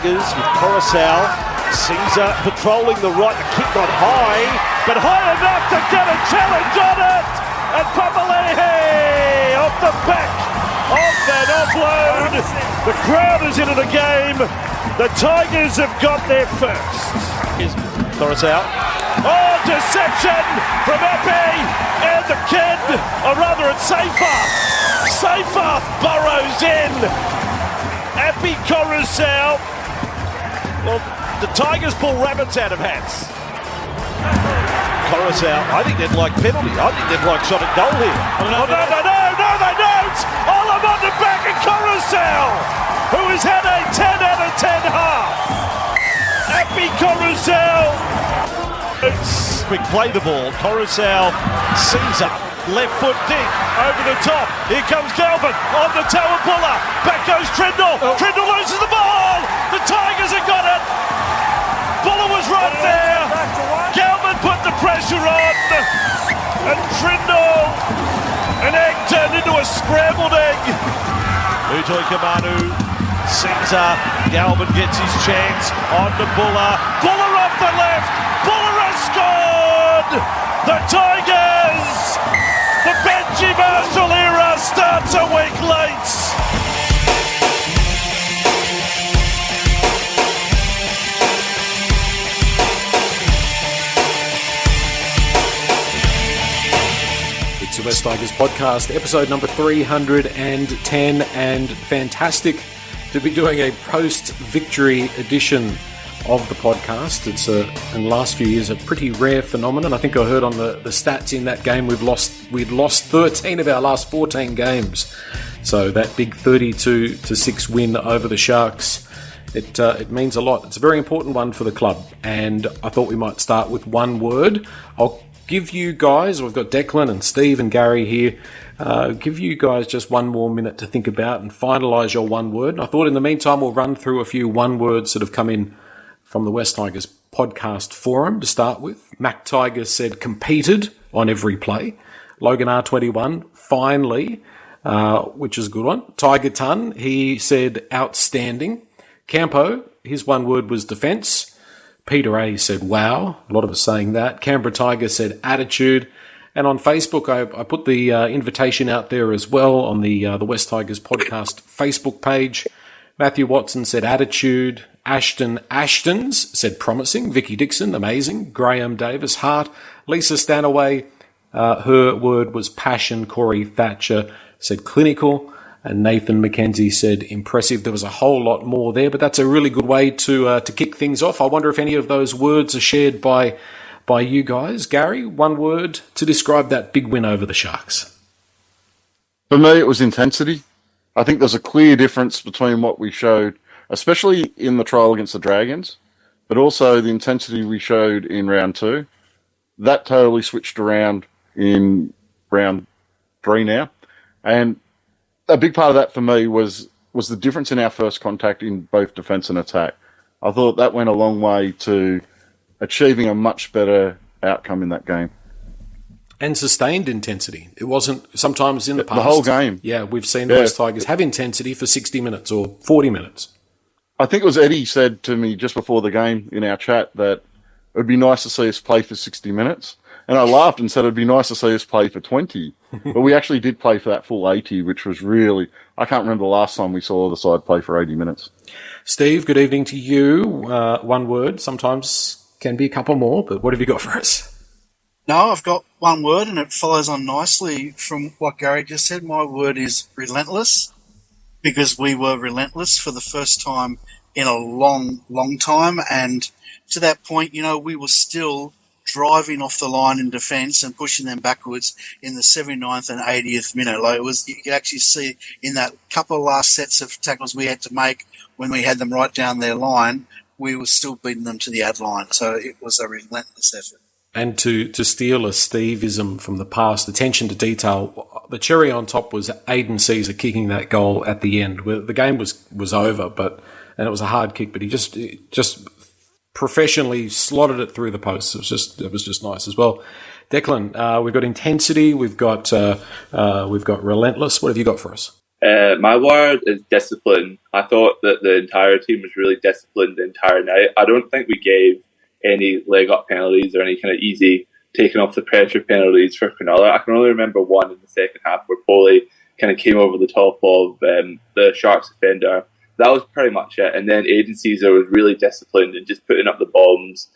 Tigers with Coruscant. Caesar patrolling the right, the kick not high, but high enough to get a challenge on it. And Papali'i off the back of that offload. The crowd is into the game. The Tigers have got their first. Here's Coruscant. Oh, deception from Epi and the kid, or rather it's Seyfarth. Seyfarth burrows in. Epi Coruscant. Well, the Tigers pull rabbits out of hats. Coruscant, I think they'd like penalty. I think they'd like shot at goal here. No, they don't! Oh, I'm on the back of Coruscant, who has had a 10 out of 10 half. Epi Coruscant. Quick play the ball. Coruscant, Caesar, left foot dig, over the top. Here comes Galvin on the tower puller. Back goes Trindle. Trindle loses the ball. The Tigers have got it. Buller was right there. Galvin put the pressure on. And Trindle, an egg turned into a scrambled egg. Utoi Kamanu, Caesar, Galvin gets his chance on the Buller. Buller off the left. Buller has scored. The Tigers, the Benji Marshall era starts a week late. The West Tigers podcast, episode number 310, and fantastic to be doing a post-victory edition of the podcast. It's in the last few years a pretty rare phenomenon. I think I heard on the stats in that game we'd lost 13 of our last 14 games. So that big 32-6 win over the Sharks, it means a lot. It's a very important one for the club, and I thought we might start with one word. I'll give you guys, we've got Declan and Steve and Gary here, give you guys just one more minute to think about and finalise your one word. And I thought in the meantime we'll run through a few one words that have come in from the West Tigers podcast forum to start with. Mac Tiger said competed on every play. Logan R21, finally, which is a good one. Tiger Ton, he said outstanding. Campo, his one word was defence. Peter A said, wow. A lot of us saying that. Canberra Tiger said attitude. And on Facebook, I put the invitation out there as well on the West Tigers podcast Facebook page. Matthew Watson said attitude. Ashtons said promising. Vicky Dixon, amazing. Graham Davis, heart. Lisa Stanaway, her word was passion. Corey Thatcher said clinical. And Nathan McKenzie said impressive. There was a whole lot more there, but that's a really good way to kick things off. I wonder if any of those words are shared by you guys. Gary, one word to describe that big win over the Sharks. For me, it was intensity. I think there's a clear difference between what we showed, especially in the trial against the Dragons, but also the intensity we showed in round 2. That totally switched around in round 3 now. And a big part of that for me was the difference in our first contact in both defence and attack. I thought that went a long way to achieving a much better outcome in that game. And sustained intensity. It wasn't sometimes in the past. The whole game. Yeah, we've seen the West Tigers have intensity for 60 minutes or 40 minutes. I think it was Eddie said to me just before the game in our chat that it would be nice to see us play for 60 minutes. And I laughed and said it'd be nice to see us play for 20. But we actually did play for that full 80, which was really... I can't remember the last time we saw the side play for 80 minutes. Steve, good evening to you. One word, sometimes can be a couple more, but what have you got for us? No, I've got one word, and it follows on nicely from what Gary just said. My word is relentless, because we were relentless for the first time in a long, long time. And to that point, we were still driving off the line in defence and pushing them backwards in the 79th and 80th minute. Like you could actually see in that couple of last sets of tackles we had to make when we had them right down their line, we were still beating them to the ad line. So it was a relentless effort. And to steal a Steveism from the past, attention to detail, the cherry on top was Aiden Caesar kicking that goal at the end. The game was over, and it was a hard kick, but he just professionally slotted it through the post. It was just nice as well. Declan, we've got intensity, we've got relentless. What have you got for us? My word is discipline. I thought that the entire team was really disciplined the entire night. I don't think we gave any leg up penalties or any kind of easy taking off the pressure penalties for Cronulla. I can only remember one in the second half where Foley kind of came over the top of the Sharks defender. That was pretty much it. And then Aiden Caesar was really disciplined and just putting up the bombs,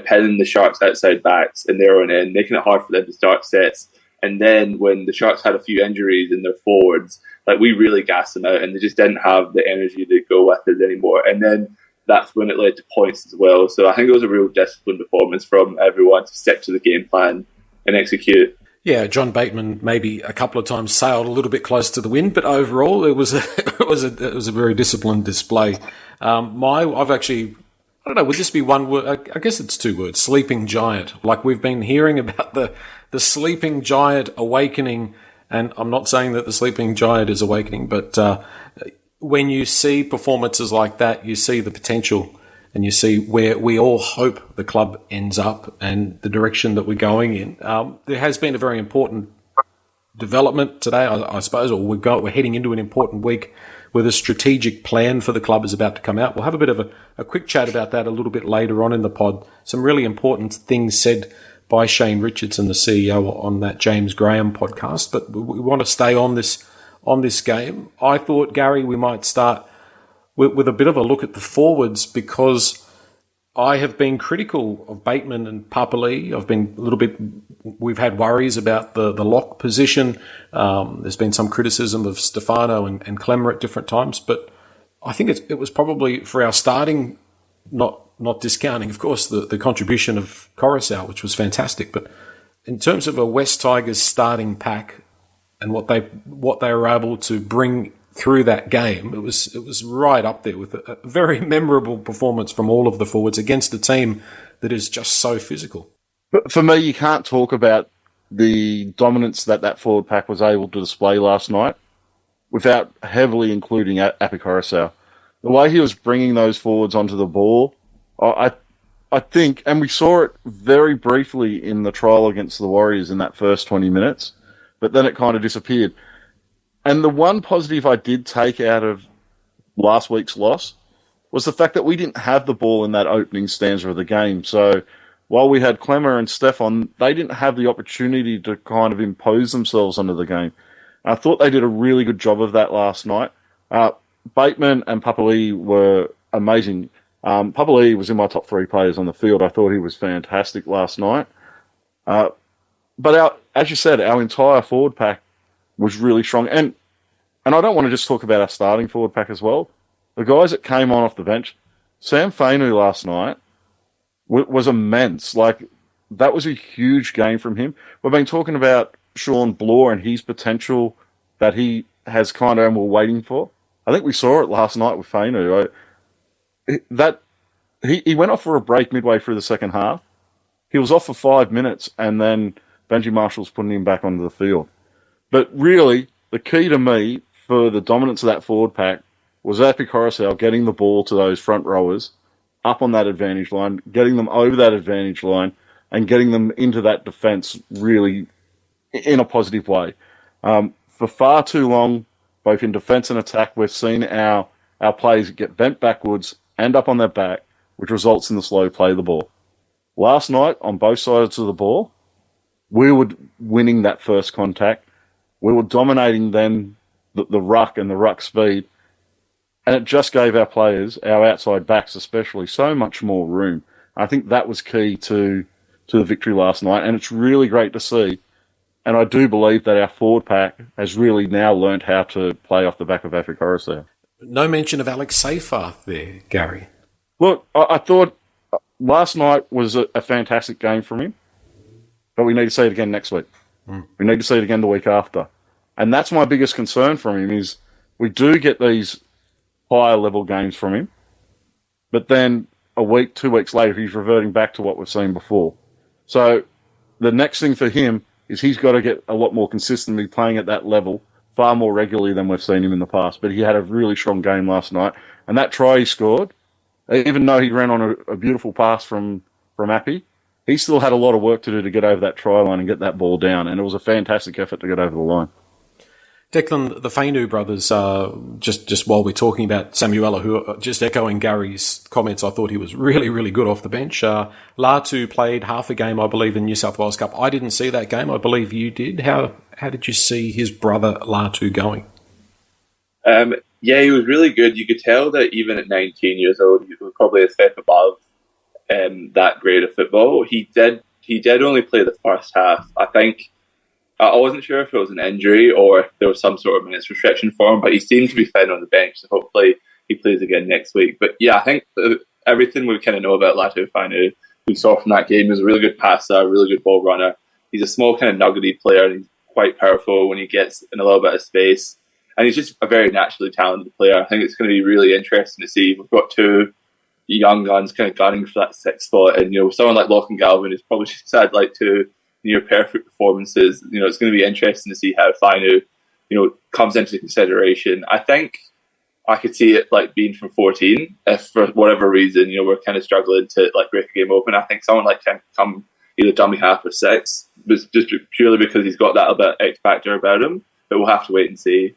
pinning the Sharks outside backs and their own end, making it hard for them to start sets. And then when the Sharks had a few injuries in their forwards, like we really gassed them out and they just didn't have the energy to go with it anymore. And then that's when it led to points as well. So I think it was a real disciplined performance from everyone to stick to the game plan and execute. Yeah, John Bateman maybe a couple of times sailed a little bit close to the wind, but overall it was a very disciplined display. I've actually, I don't know, would this be one word? I guess it's two words, sleeping giant. Like we've been hearing about the sleeping giant awakening, and I'm not saying that the sleeping giant is awakening, but when you see performances like that, you see the potential and you see where we all hope the club ends up and the direction that we're going in. There has been a very important development today, I suppose, or we're heading into an important week where the strategic plan for the club is about to come out. We'll have a bit of a quick chat about that a little bit later on in the pod. Some really important things said by Shane Richardson, the CEO, on that James Graham podcast. But we want to stay on this game. I thought, Gary, we might start with a bit of a look at the forwards because I have been critical of Bateman and Papali. We've had worries about the lock position. There's been some criticism of Stefano and Clemmer at different times, but I think it was probably for our starting, not discounting, of course, the contribution of Coruscant, which was fantastic, but in terms of a West Tigers starting pack and what they were able to bring through that game, it was right up there with a very memorable performance from all of the forwards against a team that is just so physical. But for me, you can't talk about the dominance that forward pack was able to display last night without heavily including Api Coruscant. The way he was bringing those forwards onto the ball, I think, and we saw it very briefly in the trial against the Warriors in that first 20 minutes, but then it kind of disappeared. And the one positive I did take out of last week's loss was the fact that we didn't have the ball in that opening stanza of the game. So while we had Clemmer and Stefan, they didn't have the opportunity to kind of impose themselves onto the game. I thought they did a really good job of that last night. Bateman and Papali were amazing. Papali was in my top 3 players on the field. I thought he was fantastic last night. But as you said, our entire forward pack was really strong. And I don't want to just talk about our starting forward pack as well. The guys that came on off the bench, Sam Fainu last night was immense. Like, that was a huge game from him. We've been talking about Sean Bloor and his potential that he has kind of and we're waiting for. I think we saw it last night with Fainu. He went off for a break midway through the second half. He was off for 5 minutes, and then Benji Marshall's putting him back onto the field. But really, the key to me for the dominance of that forward pack was Api Coruscant getting the ball to those front rowers up on that advantage line, getting them over that advantage line, and getting them into that defence really in a positive way. For far too long, both in defence and attack, we've seen our players get bent backwards and up on their back, which results in the slow play of the ball. Last night, on both sides of the ball, we were winning that first contact. We were dominating then the ruck and the ruck speed. And it just gave our players, our outside backs especially, so much more room. I think that was key to the victory last night. And it's really great to see. And I do believe that our forward pack has really now learned how to play off the back of Api Coruscant. No mention of Alex Seyfarth there, Gary. Look, I thought last night was a fantastic game from him. But we need to see it again next week. We need to see it again the week after. And that's my biggest concern from him is we do get these higher level games from him, but then a week, 2 weeks later, he's reverting back to what we've seen before. So the next thing for him is he's got to get a lot more consistently playing at that level, far more regularly than we've seen him in the past. But he had a really strong game last night. And that try he scored, even though he ran on a beautiful pass from Api, he still had a lot of work to do to get over that try line and get that ball down. And it was a fantastic effort to get over the line. Declan, the Fainu brothers, just while we're talking about Samuela, who just echoing Gary's comments, I thought he was really, really good off the bench. Latu played half a game, I believe, in New South Wales Cup. I didn't see that game. I believe you did. How did you see his brother Latu going? Yeah, he was really good. You could tell that even at 19 years old, he was probably a step above that grade of football. He did only play the first half. I think I wasn't sure if it was an injury or if there was some sort of minutes restriction for him, but he seemed to be fine on the bench, so hopefully he plays again next week. But yeah, I think everything we kind of know about Latu Fainu, we saw from that game, he was a really good passer, a really good ball runner. He's a small kind of nuggety player, and he's quite powerful when he gets in a little bit of space. And he's just a very naturally talented player. I think it's going to be really interesting to see. We've got two young guns kind of gunning for that sixth spot, and someone like Lachlan Galvin has probably just had like two near perfect performances. It's going to be interesting to see how Fainu, comes into consideration. I think I could see it like being from 14 if for whatever reason, we're kind of struggling to like break a game open. I think someone like him can come either dummy half or six, but just purely because he's got that a bit X factor about him. But we'll have to wait and see.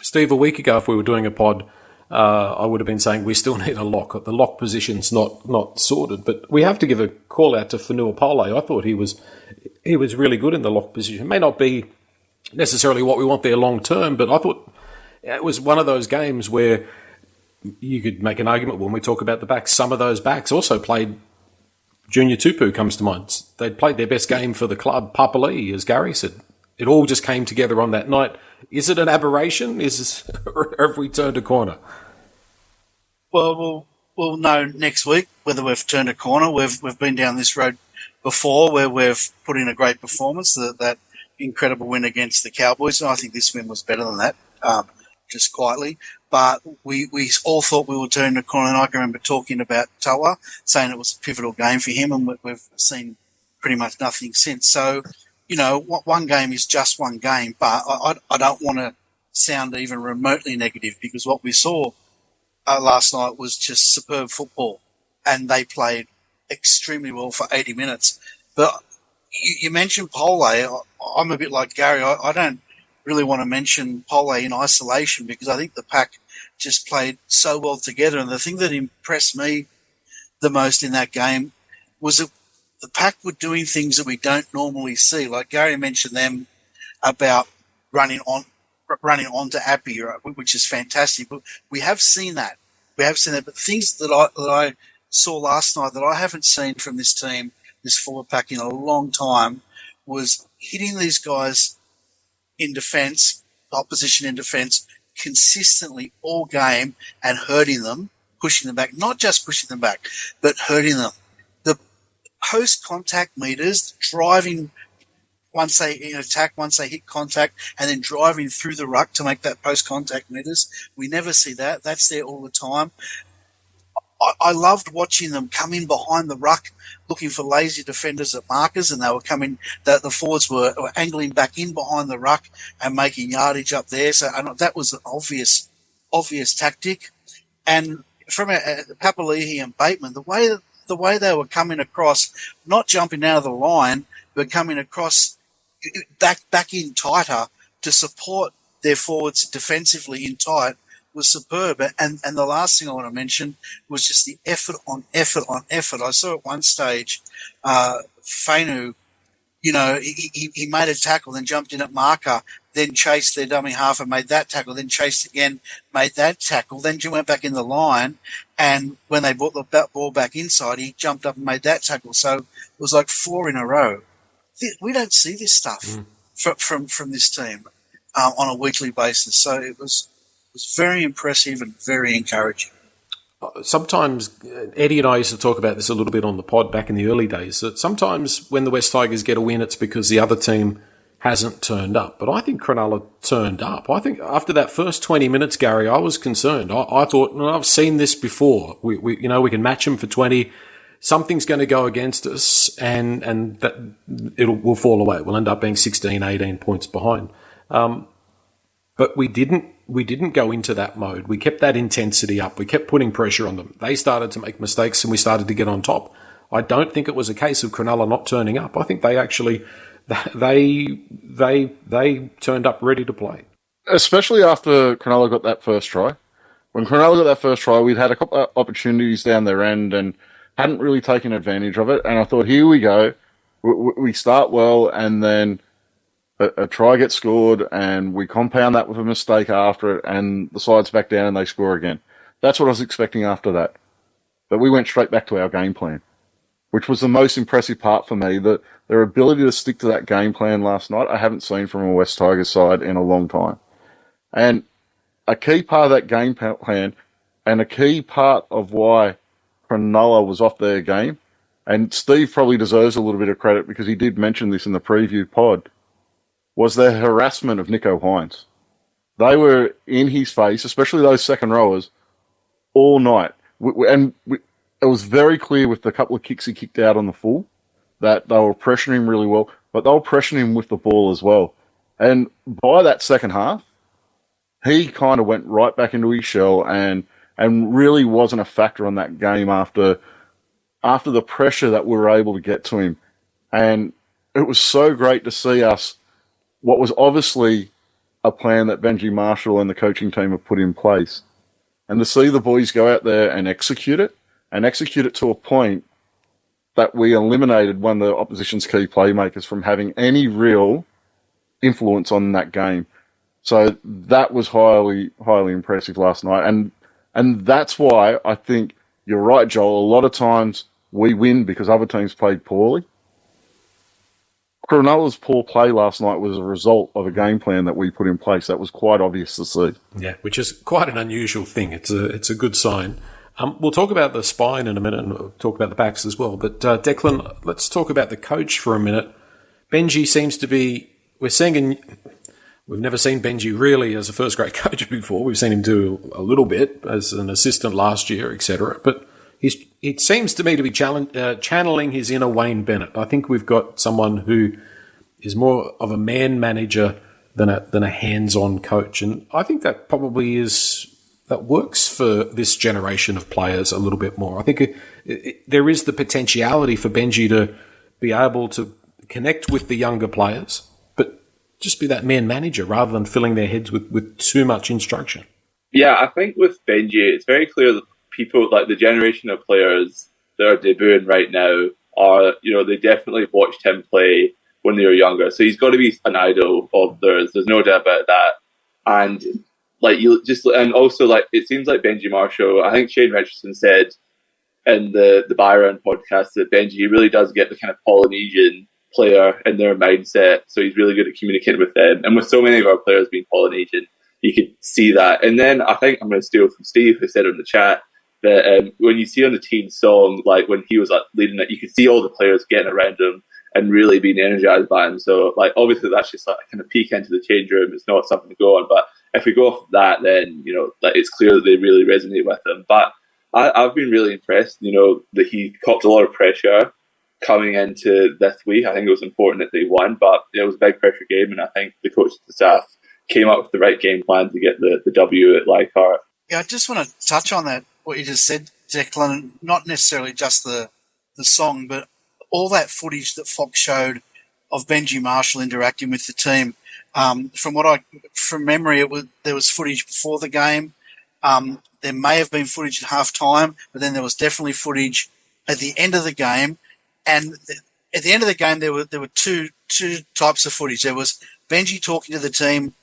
Steve, a week ago, if we were doing a pod, I would have been saying we still need a lock. The lock position's not sorted, but we have to give a call out to Fanua Pole. I thought he was really good in the lock position. It may not be necessarily what we want there long term, but I thought it was one of those games where you could make an argument when we talk about the backs. Some of those backs also played. Junior Tupu comes to mind. They'd played their best game for the club, Papali'i, as Gary said. It all just came together on that night. Is it an aberration? Have we turned a corner? Well, we'll know next week whether we've turned a corner. We've been down this road before where we've put in a great performance, that incredible win against the Cowboys. And I think this win was better than that, just quietly. But we all thought we would turn the corner. And I can remember talking about Toa, saying it was a pivotal game for him, and we've seen pretty much nothing since. So, one game is just one game, but I don't want to sound even remotely negative, because what we saw last night was just superb football, and they played extremely well for 80 minutes. But you mentioned Pole. I'm a bit like Gary. I don't really want to mention Pole in isolation, because I think the pack just played so well together. And the thing that impressed me the most in that game was that the pack were doing things that we don't normally see. Like Gary mentioned them about running onto Appy, which is fantastic. But we have seen that. But the things that I saw last night that I haven't seen from this team, this forward pack, in a long time, was hitting these guys in defence, opposition in defence, consistently all game, and hurting them, pushing them back. Not just pushing them back, but hurting them. The post-contact meters, driving once they attack, once they hit contact, and then driving through the ruck to make that post-contact meters. We never see that. That's there all the time. I loved watching them come in behind the ruck, looking for lazy defenders at markers, and they were coming. The forwards were angling back in behind the ruck and making yardage up there. So that was an obvious tactic. And from Papali'i and Bateman, the way they were coming across, not jumping out of the line, but coming across back in tighter to support their forwards defensively in tight, was superb. And the last thing I want to mention was just the effort on effort on effort. I saw at one stage, Fainu, he made a tackle, then jumped in at marker, then chased their dummy half and made that tackle, then chased again, made that tackle, then went back in the line, and when they brought the ball back inside, he jumped up and made that tackle. So it was like 4 in a row. We don't see this stuff from this team on a weekly basis. So it was very impressive and very encouraging. Sometimes, Eddie and I used to talk about this a little bit on the pod back in the early days, that sometimes when the West Tigers get a win, it's because the other team hasn't turned up. But I think Cronulla turned up. I think after that first 20 minutes, Gary, I was concerned. I thought, I've seen this before. We can match them for 20. Something's going to go against us, and that will fall away. We'll end up being 16, 18 points behind. But we didn't go into that mode. We kept that intensity up. We kept putting pressure on them. They started to make mistakes, and we started to get on top. I don't think it was a case of Cronulla not turning up. I think they actually they turned up ready to play. especially after Cronulla got that first try. When Cronulla got that first try, we'd had a couple of opportunities down their end and hadn't really taken advantage of it. And I thought, here we go. We start well, and then a try gets scored, and we compound that with a mistake after it, and the side's back down and they score again. That's what I was expecting after that. But we went straight back to our game plan, which was the most impressive part for me, that their ability to stick to that game plan last night, I haven't seen from a West Tigers side in a long time. And a key part of that game plan, and a key part of why Cronulla was off their game, and Steve probably deserves a little bit of credit because he did mention this in the preview pod, was their harassment of Nicho Hynes. They were in his face, especially those second rowers, all night. It was very clear with the couple of kicks he kicked out on the full that they were pressuring him really well, but they were pressuring him with the ball as well. And by that second half, he kind of went right back into his shell and really wasn't a factor on that game after the pressure that we were able to get to him. And it was so great to see us, what was obviously a plan that Benji Marshall and the coaching team have put in place, and to see the boys go out there and execute it to a point that we eliminated one of the opposition's key playmakers from having any real influence on that game. So that was highly, highly impressive last night. And that's why I think you're right, Joel. A lot of times we win because other teams played poorly. Cronulla's poor play last night was a result of a game plan that we put in place. That was quite obvious to see. Yeah, which is quite an unusual thing. It's a good sign. We'll talk about the spine in a minute, and we'll talk about the backs as well. But Declan, let's talk about the coach for a minute. Benji seems to be... We've never seen Benji really as a first-grade coach before. We've seen him do a little bit as an assistant last year, etc. But it seems to me to be channeling his inner Wayne Bennett. I think we've got someone who is more of a man manager than a hands-on coach, and I think that probably that works for this generation of players a little bit more. I think there is the potentiality for Benji to be able to connect with the younger players, but just be that man manager rather than filling their heads with too much instruction. Yeah, I think with Benji, it's very clear that people, like the generation of players that are debuting right now, they definitely watched him play when they were younger. So he's got to be an idol of theirs. There's no doubt about that. And it seems like Benji Marshall, I think Shane Richardson said in the Byron podcast that Benji really does get the kind of Polynesian player in their mindset. So he's really good at communicating with them. And with so many of our players being Polynesian, you could see that. And then I think I'm going to steal from Steve, who said in the chat that when you see on the team song, like when he was leading it, you could see all the players getting around him and really being energized by him. So obviously that's just like kind of peek into the change room. It's not something to go on. But if we go off of that, then, it's clear that they really resonate with him. But I've been really impressed, that he copped a lot of pressure coming into this week. I think it was important that they won, but it was a big pressure game, and I think the coach and the staff came up with the right game plan to get the W at Leichhardt. Yeah, I just want to touch on that, what you just said, Declan, not necessarily just the song, but all that footage that Fox showed of Benji Marshall interacting with the team. From memory, there was footage before the game. There may have been footage at half time, but then there was definitely footage at the end of the game. And at the end of the game, there were two types of footage. There was Benji talking to the team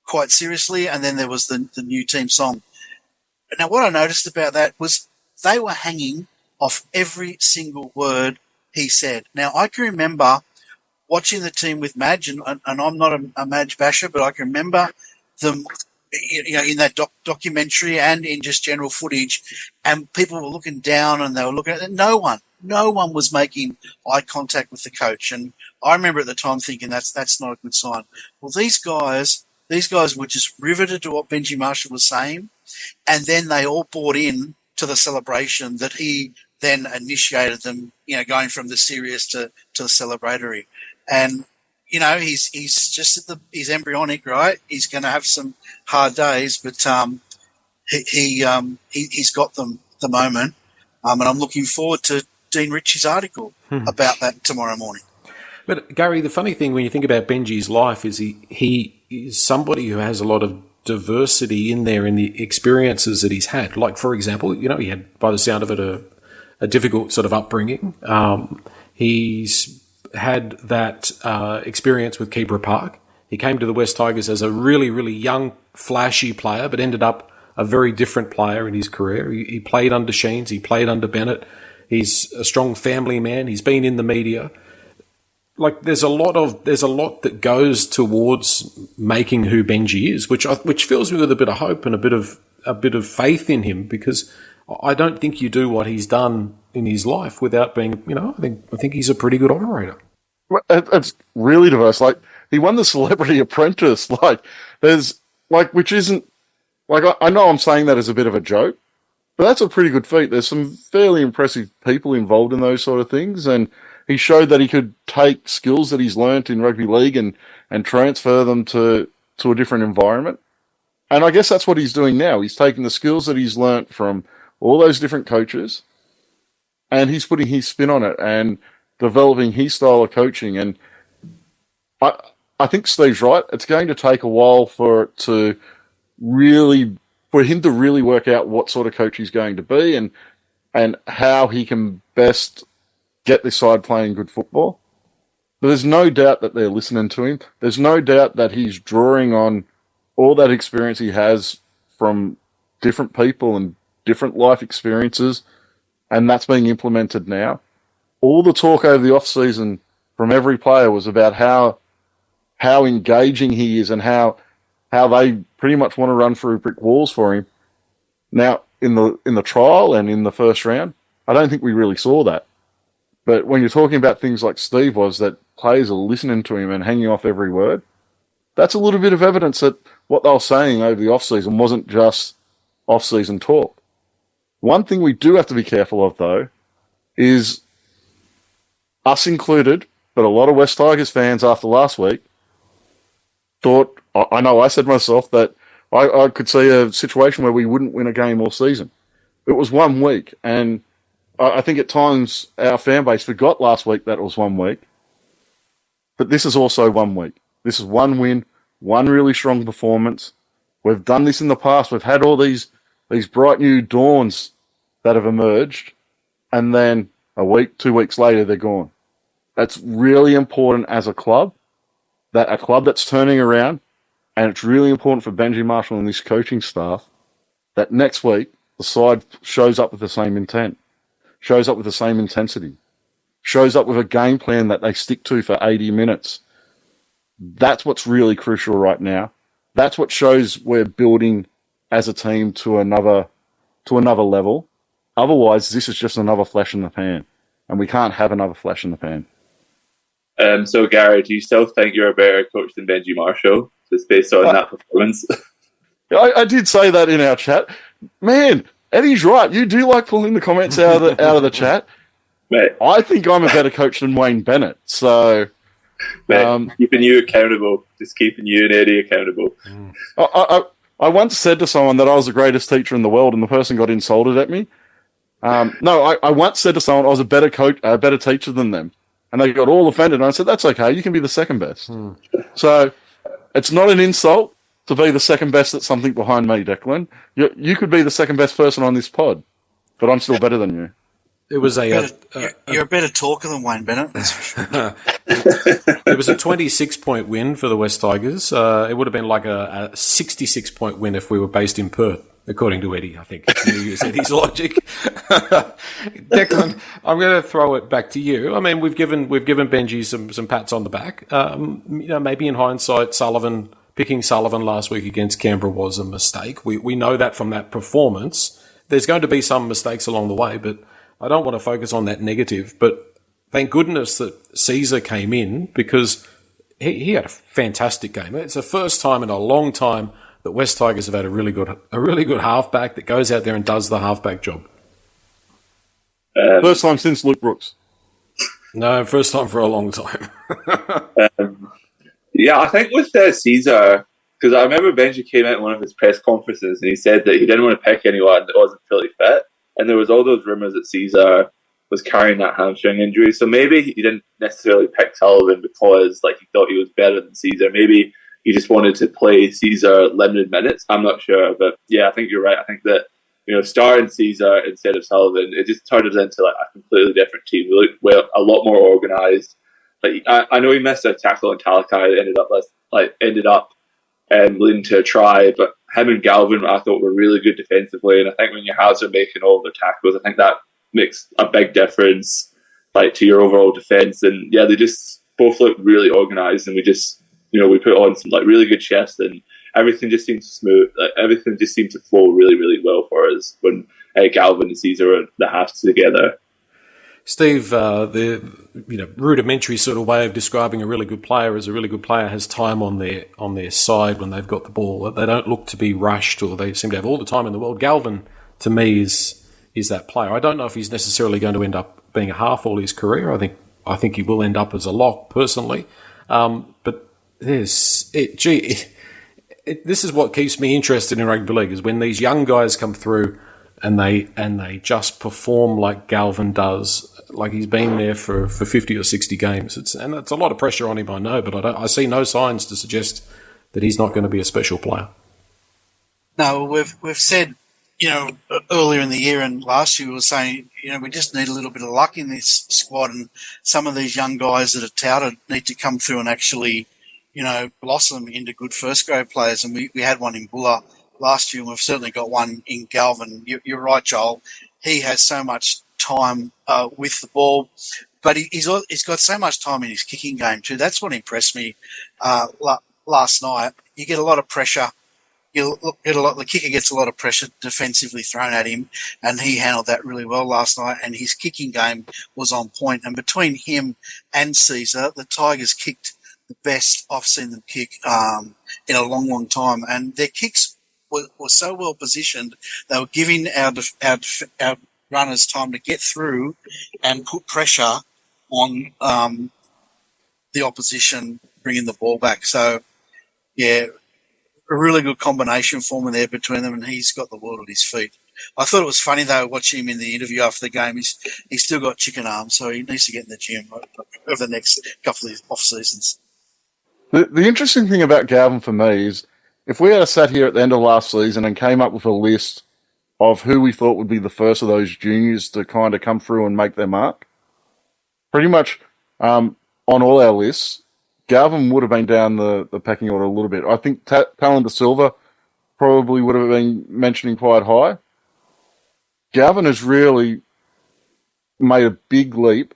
quite seriously, and then there was the new team song. Now, what I noticed about that was they were hanging off every single word he said. Now, I can remember watching the team with Madge, and I'm not a Madge basher, but I can remember them, in that documentary and in just general footage, and people were looking down and they were looking at no one was making eye contact with the coach. And I remember at the time thinking that's not a good sign. Well, these guys were just riveted to what Benji Marshall was saying, and then they all bought in to the celebration that he then initiated them, going from the serious to the celebratory. And, he's just he's embryonic, right? He's going to have some hard days, but he's got them at the moment. And I'm looking forward to Dean Ritchie's article about that tomorrow morning. But Gary, the funny thing when you think about Benji's life is he is somebody who has a lot of diversity in there in the experiences that he's had. Like, for example, he had, by the sound of it, a difficult sort of upbringing. He's had that experience with Keebra Park. He came to the West Tigers as a really, really young, flashy player, but ended up a very different player in his career. He played under Sheens. He played under Bennett. He's a strong family man. He's been in the media. Like, there's a lot that goes towards making who Benji is, which fills me with a bit of hope and a bit of faith in him, because I don't think you do what he's done in his life without being, I think he's a pretty good operator. It's really diverse. Like, he won the Celebrity Apprentice. Which isn't, I know I'm saying that as a bit of a joke, but that's a pretty good feat. There's some fairly impressive people involved in those sort of things, and he showed that he could take skills that he's learnt in rugby league and transfer them to a different environment. And I guess that's what he's doing now. He's taking the skills that he's learnt from all those different coaches, and he's putting his spin on it and developing his style of coaching. And I think Steve's right. It's going to take a while for him to really work out what sort of coach he's going to be and how he can best get this side playing good football. But there's no doubt that they're listening to him. There's no doubt that he's drawing on all that experience he has from different people and different life experiences, and that's being implemented now. All the talk over the off-season from every player was about how engaging he is and how they pretty much want to run through brick walls for him. Now, in the trial and in the first round, I don't think we really saw that. But when you're talking about things like Steve was, that players are listening to him and hanging off every word, that's a little bit of evidence that what they were saying over the off-season wasn't just off-season talk. One thing we do have to be careful of, though, is us included, but a lot of West Tigers fans after last week thought, I know I said myself that I could see a situation where we wouldn't win a game all season. It was 1 week, and I think at times our fan base forgot last week that it was 1 week. But this is also 1 week. This is one win, one really strong performance. We've done this in the past. We've had all these bright new dawns that have emerged, and then a week, 2 weeks later, they're gone. That's really important as a club that's turning around, and it's really important for Benji Marshall and this coaching staff that next week the side shows up with the same intent, shows up with the same intensity, shows up with a game plan that they stick to for 80 minutes. That's what's really crucial right now. That's what shows we're building as a team to another level. Otherwise, this is just another flash in the pan, and we can't have another flash in the pan. So, Gary, do you still think you're a better coach than Benji Marshall, just based on that performance? I did say that in our chat. Man, Eddie's right. You do like pulling the comments out of the chat. Mate, I think I'm a better coach than Wayne Bennett. So, mate, keeping you accountable, just keeping you and Eddie accountable. I once said to someone that I was the greatest teacher in the world, and the person got insulted at me. I once said to someone I was a better coach, a better teacher than them, and they got all offended. And I said, "That's okay. You can be the second best." So it's not an insult to be the second best at something behind me, Declan. You could be the second best person on this pod, but I'm still better than you. It was you're a better talker than Wayne Bennett, that's for sure. It was a 26-point win for the West Tigers. It would have been like a 66-point win if we were based in Perth, according to Eddie, I think. You use Eddie's logic. Declan, I'm going to throw it back to you. I mean, we've given Benji some pats on the back. Maybe in hindsight, picking Sullivan last week against Canberra was a mistake. We know that from that performance. There's going to be some mistakes along the way, but I don't want to focus on that negative. But thank goodness that Caesar came in, because he had a fantastic game. It's the first time in a long time that West Tigers have had a really good halfback that goes out there and does the halfback job. First time since Luke Brooks. No, first time for a long time. Yeah, I think with Caesar, because I remember Benji came out in one of his press conferences and he said that he didn't want to pick anyone that wasn't fully fit. And there was all those rumours that Caesar was carrying that hamstring injury. So maybe he didn't necessarily pick Sullivan because he thought he was better than Caesar. Maybe he just wanted to play Caesar limited minutes. I'm not sure, but yeah, I think you're right. I think that starting Caesar instead of Sullivan, it just turned us into like a completely different team. We looked a lot more organised. Like I know he missed a tackle on Talakai that ended up leading to a try, but him and Galvin I thought were really good defensively, and I think when your halves are making all of their tackles, I think that makes a big difference to your overall defence. And yeah, they just both look really organised, and we just we put on some really good shifts, and everything just seemed smooth. Everything just seemed to flow really, really well for us when Galvin and Caesar were the halves together. Steve, the rudimentary sort of way of describing a really good player is a really good player has time on their side when they've got the ball. They don't look to be rushed, or they seem to have all the time in the world. Galvin, to me, is that player. I don't know if he's necessarily going to end up being a half all his career. I think he will end up as a lock personally. But this is what keeps me interested in rugby league, is when these young guys come through and they just perform like Galvin does, like he's been there for 50 or 60 games. It's a lot of pressure on him, I know, but I see no signs to suggest that he's not going to be a special player. No, we've said, earlier in the year and last year we were saying, we just need a little bit of luck in this squad, and some of these young guys that are touted need to come through and actually, blossom into good first grade players. And we had one in Buller last year, and we've certainly got one in Galvin. You're right, Joel. He has so much time with the ball, but he's got so much time in his kicking game too. That's what impressed me last night. You get a lot of pressure. The kicker gets a lot of pressure defensively thrown at him, and he handled that really well last night, and his kicking game was on point. And between him and Caesar, the Tigers kicked the best I've seen them kick in a long, long time. And their kicks were so well positioned, they were giving our runners time to get through and put pressure on the opposition bringing the ball back. So, yeah, a really good combination forming there between them, and he's got the world at his feet. I thought it was funny, though, watching him in the interview after the game. He's still got chicken arms, so he needs to get in the gym over the next couple of off-seasons. The interesting thing about Galvin for me is if we had sat here at the end of last season and came up with a list of who we thought would be the first of those juniors to kind of come through and make their mark, pretty much on all our lists, Galvin would have been down the pecking order a little bit. I think Talon De Silva probably would have been mentioning quite high. Galvin has really made a big leap,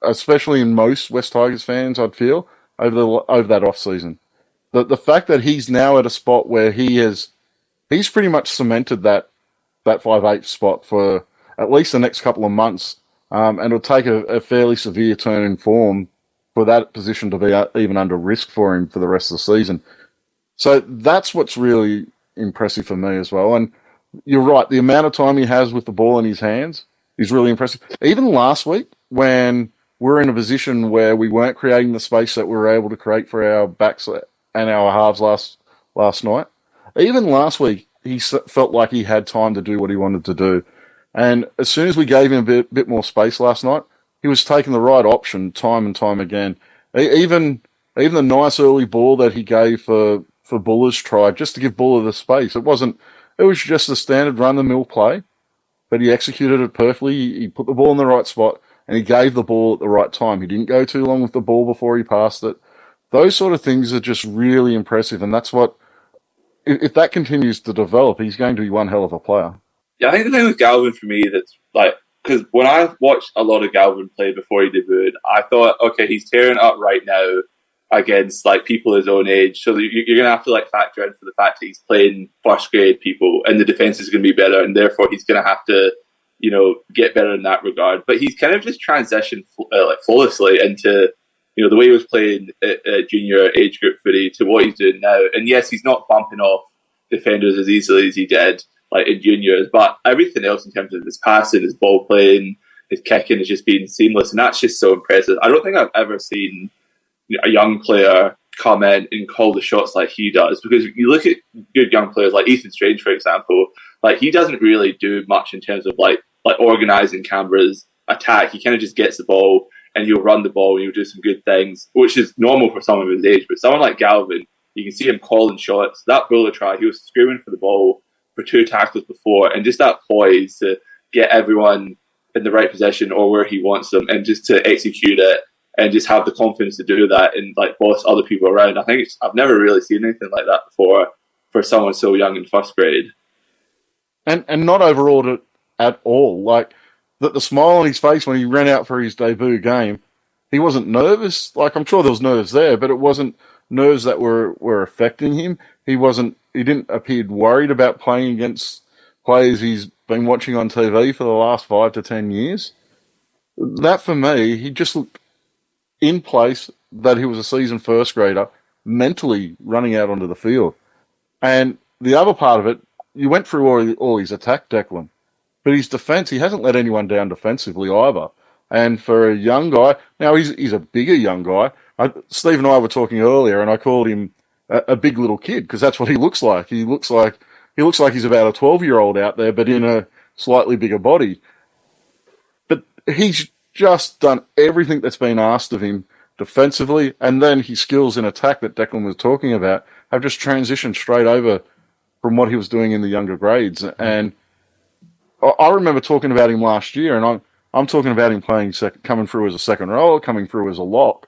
especially in most West Tigers fans, I'd feel, over that off-season. The fact that he's now at a spot where he's pretty much cemented that 5'8" spot for at least the next couple of months, and it'll take a fairly severe turn in form for that position to be even under risk for him for the rest of the season. So that's what's really impressive for me as well. And you're right, the amount of time he has with the ball in his hands is really impressive. Even last week, when we're in a position where we weren't creating the space that we were able to create for our backs and our halves last night, even last week, he felt like he had time to do what he wanted to do. And as soon as we gave him a bit more space last night, he was taking the right option time and time again. Even the nice early ball that he gave for Buller's try, just to give Buller the space. It was just a standard run-the-mill play, but he executed it perfectly. He put the ball in the right spot, and he gave the ball at the right time. He didn't go too long with the ball before he passed it. Those sort of things are just really impressive, and that's what, if that continues to develop, he's going to be one hell of a player. Yeah, I think the thing with Galvin for me that's because when I watched a lot of Galvin play before he debuted, I thought, okay, he's tearing up right now against people his own age. So you're going to have to factor in for the fact that he's playing first grade people and the defense is going to be better, and therefore he's going to have to, get better in that regard. But he's kind of just transitioned flawlessly into, the way he was playing at junior age group footy to what he's doing now. And yes, he's not bumping off defenders as easily as he did in juniors, but everything else in terms of his passing, his ball playing, his kicking has just been seamless, and that's just so impressive. I don't think I've ever seen a young player come in and call the shots like he does, because you look at good young players like Ethan Strange, for example, he doesn't really do much in terms of organising Canberra's attack. He kind of just gets the ball and he'll run the ball and he'll do some good things, which is normal for someone of his age. But someone like Galvin, You can see him calling shots. That Buller try, he was screaming for the ball for 2 tackles before, and just that poise to get everyone in the right position or where he wants them, and just to execute it and just have the confidence to do that and like boss other people around. I think I've never really seen anything like that before for someone so young in first grade. And not overawed it at all. Like the smile on his face when he ran out for his debut game, he wasn't nervous. Like, I'm sure there was nerves there, but it wasn't nerves that were affecting him. He didn't appear worried about playing against players he's been watching on TV for the last 5 to 10 years. That, for me, he just looked in place that he was a seasoned first grader, mentally running out onto the field. And the other part of it, you went through all his attack, Declan, but his defence, he hasn't let anyone down defensively either. And for a young guy, now he's a bigger young guy. Steve and I were talking earlier, and I called him a big little kid because that's what he looks like. He looks like he's about a 12-year-old out there, but in a slightly bigger body. But he's just done everything that's been asked of him defensively, and then his skills in attack that Declan was talking about have just transitioned straight over from what he was doing in the younger grades. And I remember talking about him last year, and I'm talking about him playing coming through as a second rower, coming through as a lock.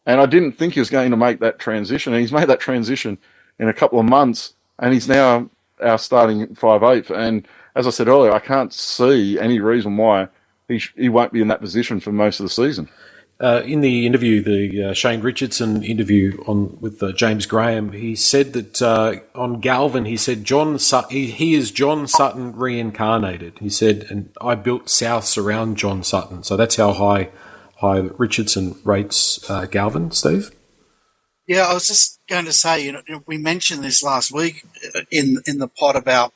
And I didn't think he was going to make that transition. And he's made that transition in a couple of months, and he's now our starting 5'8". And as I said earlier, I can't see any reason why he won't be in that position for most of the season. In the interview, the Shane Richardson interview with James Graham, he said that on Galvin, he said he is John Sutton reincarnated. He said, and I built Souths around John Sutton. So that's how high Richardson rates Galvin, Steve? Yeah, I was just going to say, we mentioned this last week in the pod about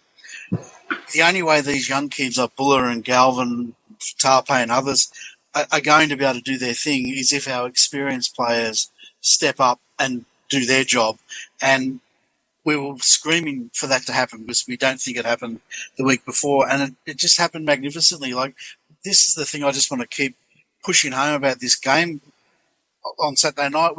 the only way these young kids like Buller and Galvin, Tarpe and others are going to be able to do their thing is if our experienced players step up and do their job. And we were screaming for that to happen because we don't think it happened the week before. And it just happened magnificently. Like, this is the thing I just want to keep pushing home about this game on Saturday night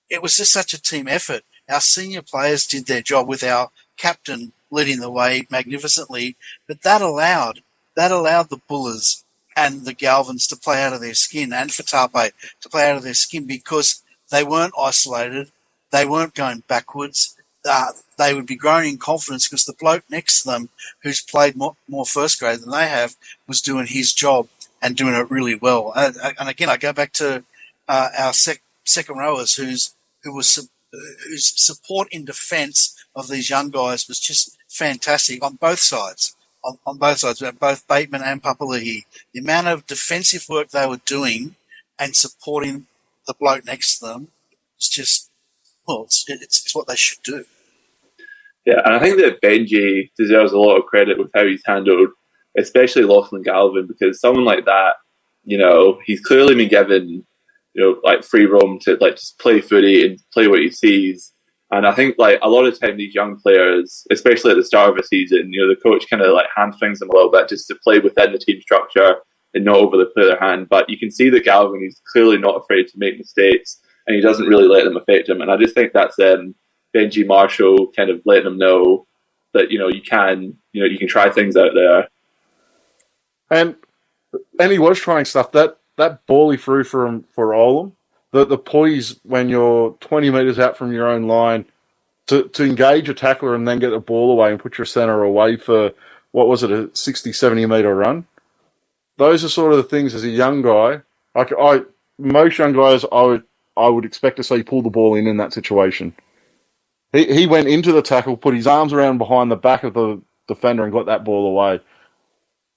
it was just such a team effort. Our senior players did their job with our captain leading the way magnificently, but that allowed the Bullers and the Galvins to play out of their skin, and for Tarpe to play out of their skin, because they weren't isolated, they weren't going backwards. They would be growing in confidence because the bloke next to them, who's played more first grade than they have, was doing his job and doing it really well. And again, I go back to our second rowers, whose support in defence of these young guys was just fantastic on both sides. On both sides, both Bateman and Papali'i. The amount of defensive work they were doing and supporting the bloke next to them was just, well, it's what they should do. Yeah, and I think that Benji deserves a lot of credit with how he's handled, especially Lachlan Galvin, because someone like that, he's clearly been given, like free roam to like just play footy and play what he sees. And I think like a lot of time these young players, especially at the start of a season, the coach kind of like hamstrings them a little bit just to play within the team structure and not overly play their hand. But you can see that Galvin, he's clearly not afraid to make mistakes and he doesn't really let them affect him. And I just think that's Benji Marshall kind of letting them know that, you can try things out there. And he was trying stuff. That ball he threw for Olam, the poise when you're 20 metres out from your own line to engage a tackler and then get the ball away and put your centre away for, what was it, a 60, 70 metre run? Those are sort of the things as a young guy. Most young guys, I would expect to see pull the ball in that situation. He went into the tackle, put his arms around behind the back of the defender and got that ball away.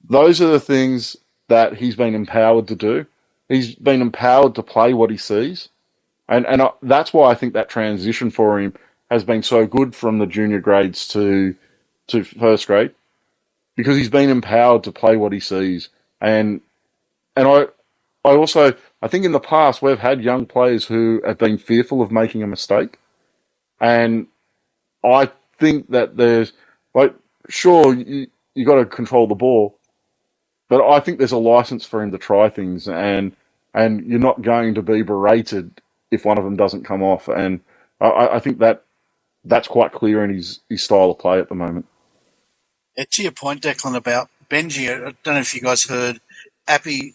Those are the things that he's been empowered to do. He's been empowered to play what he sees. And that's why I think that transition for him has been so good from the junior grades to first grade, because he's been empowered to play what he sees. And I think in the past we've had young players who have been fearful of making a mistake. And I think that there's, like, sure, you got to control the ball, but I think there's a license for him to try things, and you're not going to be berated if one of them doesn't come off. And I think that's quite clear in his style of play at the moment. To your point, Declan, about Benji, I don't know if you guys heard, Appy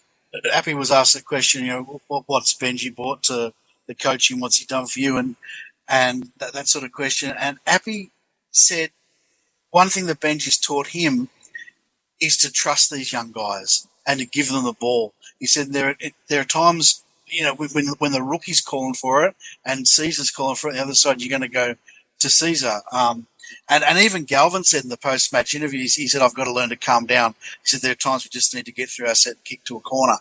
was asked the question, what's Benji brought to the coaching? What's he done for you? And that sort of question. And Appy said one thing that Benji's taught him is to trust these young guys and to give them the ball. He said there are times, when the rookie's calling for it and Caesar's calling for it, on the other side, you're going to go to Caesar. And even Galvin said in the post-match interview, he said, I've got to learn to calm down. He said, there are times we just need to get through our set and kick to a corner.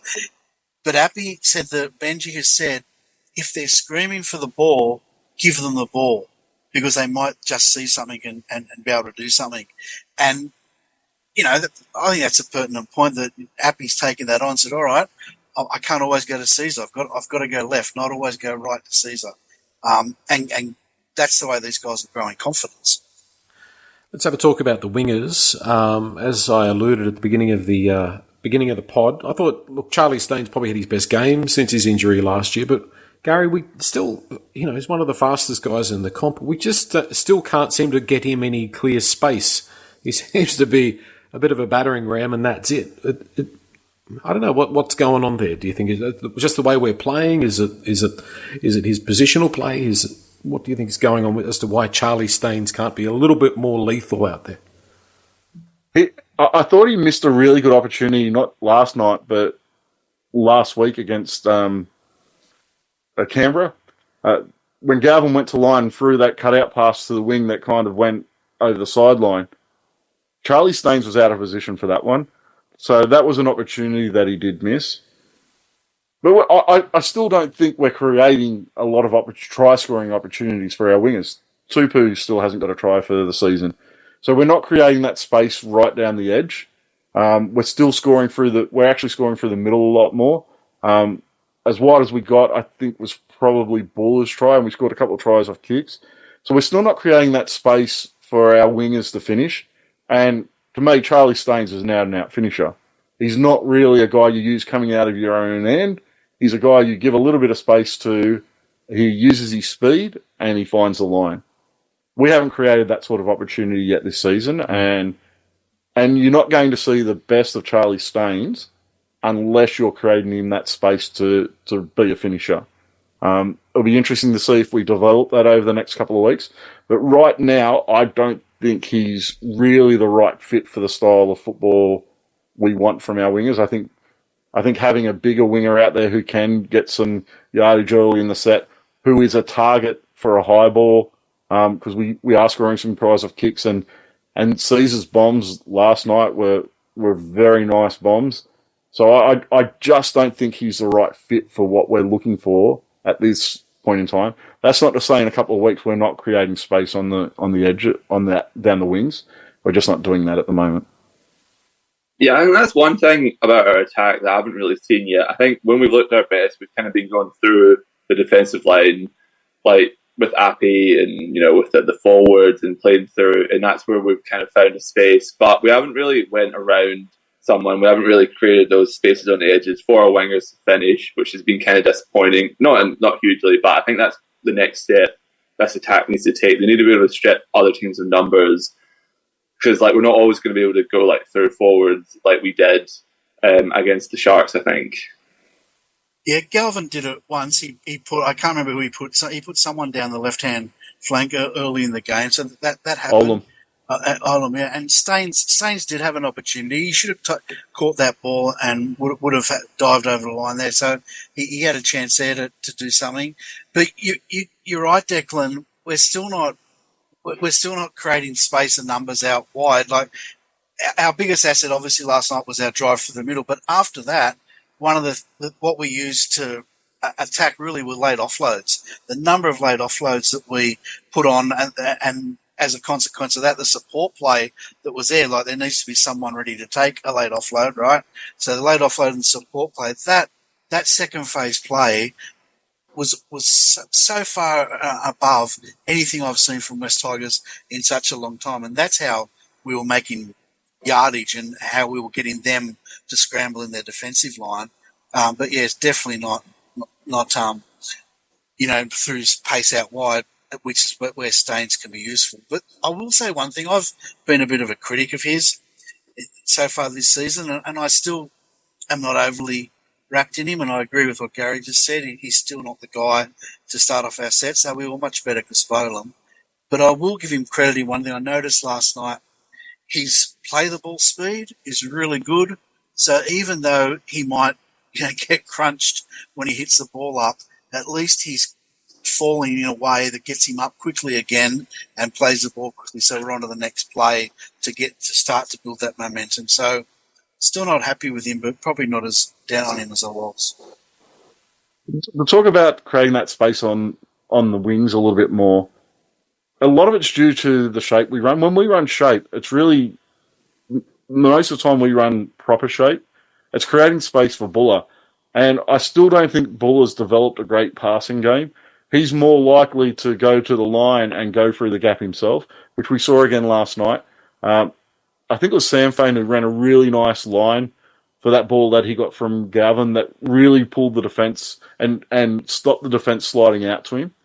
But Appy said that Benji has said, if they're screaming for the ball, give them the ball, because they might just see something and be able to do something. And, I think that's a pertinent point that Appy's taken that on and said, all right, I can't always go to Caesar. I've got to go left, not always go right to Caesar. And that's the way these guys are growing confidence. Let's have a talk about the wingers. As I alluded at the beginning of the pod, I thought, look, Charlie Staines probably had his best game since his injury last year, but Gary, we still, he's one of the fastest guys in the comp. We just still can't seem to get him any clear space. He seems to be a bit of a battering ram, and that's it. I don't know what's going on there. Do you think is it just the way we're playing? Is it his positional play? What do you think is going on as to why Charlie Staines can't be a little bit more lethal out there? I thought he missed a really good opportunity, not last night, but last week against Canberra. When Galvin went to line and threw that cutout pass to the wing that kind of went over the sideline, Charlie Staines was out of position for that one. So that was an opportunity that he did miss. But I still don't think we're creating a lot of try-scoring opportunities for our wingers. Tupu still hasn't got a try for the season. So we're not creating that space right down the edge. We're still scoring we're actually scoring through the middle a lot more. As wide as we got, I think, was probably Baller's try, and we scored a couple of tries off kicks. So we're still not creating that space for our wingers to finish. And to me, Charlie Staines is an out-and-out finisher. He's not really a guy you use coming out of your own end. He's a guy you give a little bit of space to. He uses his speed, and he finds the line. We haven't created that sort of opportunity yet this season, and you're not going to see the best of Charlie Staines unless you're creating him that space to be a finisher. It'll be interesting to see if we develop that over the next couple of weeks. But right now, I don't think he's really the right fit for the style of football we want from our wingers. I think having a bigger winger out there who can get some yardage early in the set, who is a target for a high ball, because we are scoring some tries off kicks, and Caesar's bombs last night were very nice bombs. So I just don't think he's the right fit for what we're looking for at this point in time. That's not to say in a couple of weeks we're not creating space on the edge, down the wings. We're just not doing that at the moment. Yeah, I think that's one thing about our attack that I haven't really seen yet. I think when we've looked our best, we've kind of been going through the defensive line, like with Appy and, with the forwards and playing through, and that's where we've kind of found a space. But we haven't really went around someone. We haven't really created those spaces on the edges for our wingers to finish, which has been kind of disappointing. Not hugely, but I think that's the next step this attack needs to take. They need to be able to strip other teams of numbers, because we're not always going to be able to go through forwards like we did against the Sharks, I think. Yeah, Galvin did it once. He put, I can't remember who he put someone down the left hand flank early in the game, so that happened. Olam, yeah, and Staines did have an opportunity. He should have caught that ball and would have dived over the line there. So he had a chance there to do something. But you're right, Declan. We're still not creating space and numbers out wide. Our biggest asset, obviously, last night was our drive through the middle. But after that, one of what we used to attack really were late offloads. The number of late offloads that we put on, and as a consequence of that, the support play that was there, there needs to be someone ready to take a late offload, right? So the late offload and support play, that second phase play was so far above anything I've seen from West Tigers in such a long time, and that's how we were making yardage and how we were getting them to scramble in their defensive line. But yeah, it's definitely not through pace out wide. which is where Staines can be useful. But I will say one thing: I've been a bit of a critic of his so far this season, and I still am not overly wrapped in him. And I agree with what Gary just said. He's still not the guy to start off our sets. So we were much better with Spolam. But I will give him credit in one thing I noticed last night. His play the ball speed is really good. So even though he might get crunched when he hits the ball up, at least he's falling in a way that gets him up quickly again and plays the ball quickly. So we're on to the next play to start to build that momentum. So still not happy with him, but probably not as down on him as I was. We'll talk about creating that space on the wings a little bit more. A lot of it's due to the shape we run. When we run shape, it's really, most of the time we run proper shape. It's creating space for Buller. And I still don't think Buller's developed a great passing game. He's more likely to go to the line and go through the gap himself, which we saw again last night. I think it was Sam Fane who ran a really nice line for that ball that he got from Gavin that really pulled the defence and stopped the defence sliding out to him.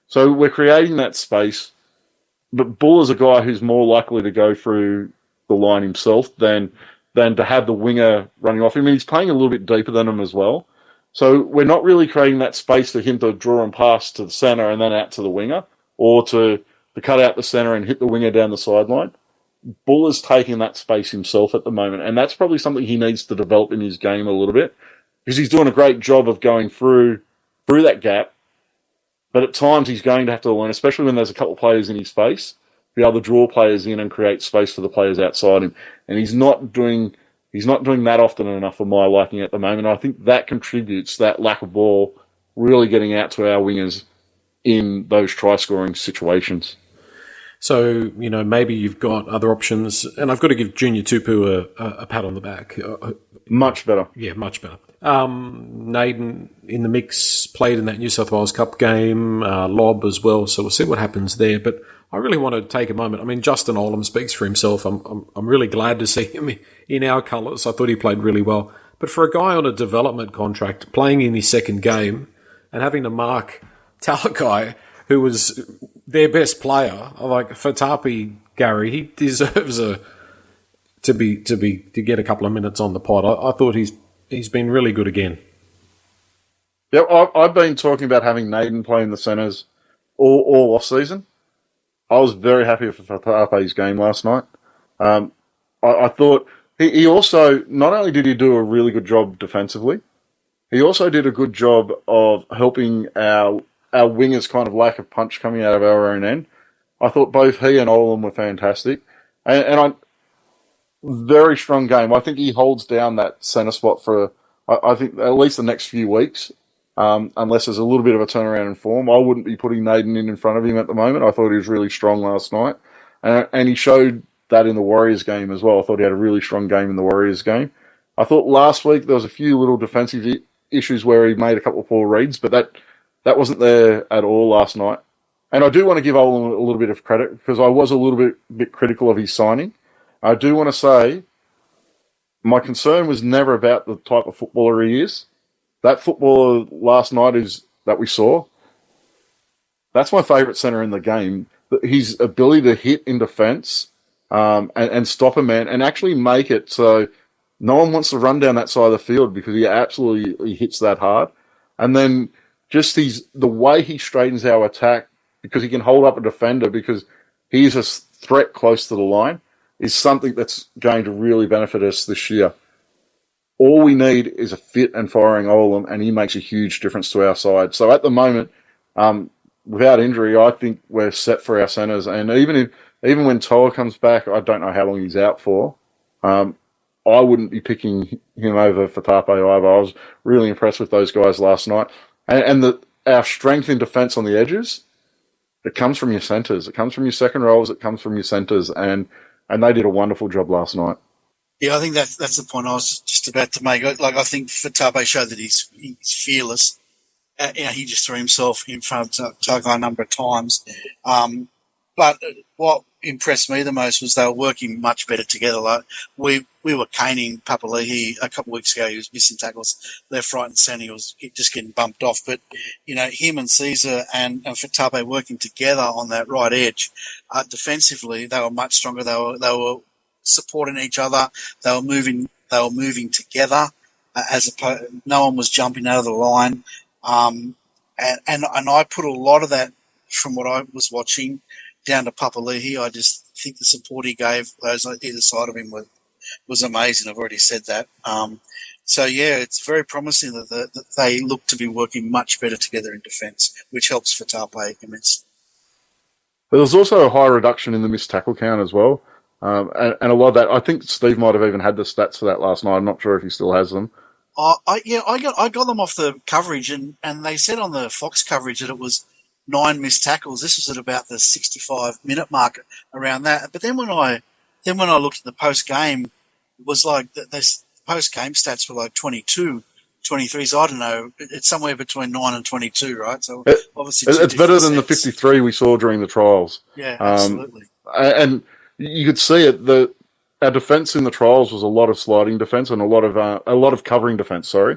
So we're creating that space. But Buller's a guy who's more likely to go through the line himself than to have the winger running off him. I mean, he's playing a little bit deeper than him as well. So we're not really creating that space for him to draw and pass to the centre and then out to the winger, or to cut out the centre and hit the winger down the sideline. Buller's taking that space himself at the moment, and that's probably something he needs to develop in his game a little bit, because he's doing a great job of going through that gap. But at times he's going to have to learn, especially when there's a couple of players in his face, be able to draw players in and create space for the players outside him. And he's not doing that often enough for my liking at the moment. I think that contributes, that lack of ball really getting out to our wingers in those try-scoring situations. So, maybe you've got other options, and I've got to give Junior Tupu a pat on the back. Much better. Yeah, much better. Naden in the mix, played in that New South Wales Cup game, Lob as well, so we'll see what happens there. But I really want to take a moment. I mean, Justin Olam speaks for himself. I'm really glad to see him in our colours. I thought he played really well. But for a guy on a development contract, playing in his second game and having to mark Talakai, who was their best player, like Fatapi, Gary, he deserves to get a couple of minutes on the pod. I thought he's been really good again. Yeah, I've been talking about having Naden play in the centres all off season. I was very happy with Fatape's game last night. I thought he also, not only did he do a really good job defensively, he also did a good job of helping our wingers' kind of lack of punch coming out of our own end. I thought both he and Olam were fantastic. And very strong game. I think he holds down that centre spot for, I think, at least the next few weeks, unless there's a little bit of a turnaround in form. I wouldn't be putting Naden in front of him at the moment. I thought he was really strong last night. And he showed that in the Warriors game as well. I thought he had a really strong game in the Warriors game. I thought last week there was a few little defensive issues where he made a couple of poor reads, but that wasn't there at all last night. And I do want to give Olam a little bit of credit, because I was a little bit critical of his signing. I do want to say my concern was never about the type of footballer he is. That footballer last night that we saw, that's my favourite centre in the game. His ability to hit in defence and stop a man and actually make it so no one wants to run down that side of the field, because he absolutely hits that hard. And then just the way he straightens our attack, because he can hold up a defender, because he is a threat close to the line, is something that's going to really benefit us this year. All we need is a fit and firing Olam, and he makes a huge difference to our side. So at the moment, without injury, I think we're set for our centres. And even when Toa comes back, I don't know how long he's out for. I wouldn't be picking him over Fatape either. I was really impressed with those guys last night. And our strength in defence on the edges, it comes from your centres. It comes from your second rows. It comes from your centres. And they did a wonderful job last night. Yeah, I think that's the point I was just about to make. Like, I think Fatape showed that he's fearless. He just threw himself in front of Togai a number of times. But what impressed me the most was they were working much better together. Like we were caning Papali'i a couple of weeks ago. He was missing tackles left, right, and centre. He was just getting bumped off. But him and Caesar and Fatape working together on that right edge, defensively they were much stronger. They were supporting each other. They were moving together. As opposed, no one was jumping out of the line. And I put a lot of that from what I was watching down to Papali'i. I just think the support he gave those on either side of him was amazing. I've already said that. So, yeah, it's very promising that they look to be working much better together in defence, which helps for Tape immensely. But there's also a high reduction in the missed tackle count as well. And a lot of that, I think Steve might have even had the stats for that last night. I'm not sure if he still has them. I got them off the coverage, and they said on the Fox coverage that it was 9 missed tackles. This was at about the 65-minute mark around that. But then when I looked at the post game, it was like the post game stats were like 22, 23. So I don't know. It's somewhere between 9 and 22, right? So obviously it's better than the 53 we saw during the trials. Yeah, absolutely. And you could see it. Our defence in the trials was a lot of sliding defence and a lot of covering defence. Sorry,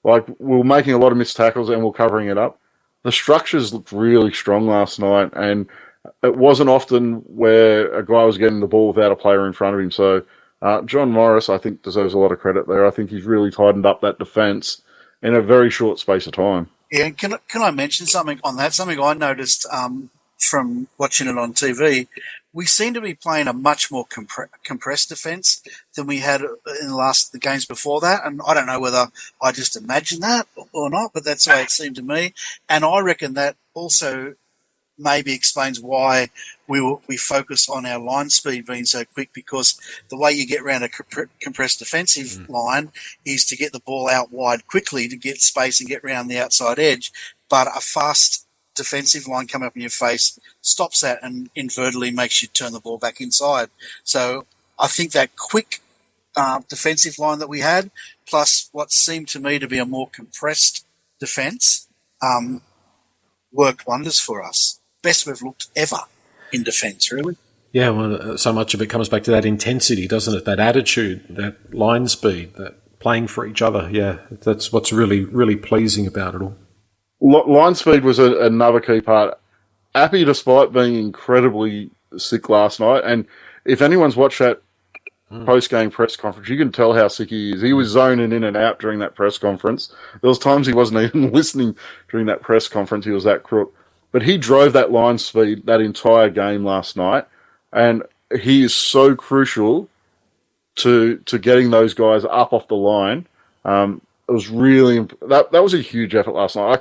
like we were making a lot of missed tackles and we were covering it up. The structures looked really strong last night, and it wasn't often where a guy was getting the ball without a player in front of him. So John Morris, I think, deserves a lot of credit there. I think he's really tightened up that defence in a very short space of time. Yeah, can I mention something on that? Something I noticed from watching it on TV. We seem to be playing a much more compressed defence than we had in the games before that. And I don't know whether I just imagined that or not, but that's the way it seemed to me. And I reckon that also maybe explains why we focus on our line speed being so quick, because the way you get around a compressed defensive line is to get the ball out wide quickly to get space and get around the outside edge. But a fast defensive line coming up in your face stops that and inadvertently makes you turn the ball back inside. So I think that quick defensive line that we had, plus what seemed to me to be a more compressed defence, worked wonders for us. Best we've looked ever in defence, really. Yeah, well, so much of it comes back to that intensity, doesn't it? That attitude, that line speed, that playing for each other. Yeah, that's what's really, really pleasing about it all. Line speed was another key part. Appy, despite being incredibly sick last night, and if anyone's watched that post-game press conference, you can tell how sick he is. He was zoning in and out during that press conference. There was times he wasn't even listening during that press conference. He was that crook. But he drove that line speed that entire game last night, and he is so crucial to getting those guys up off the line. It was really that was a huge effort last night.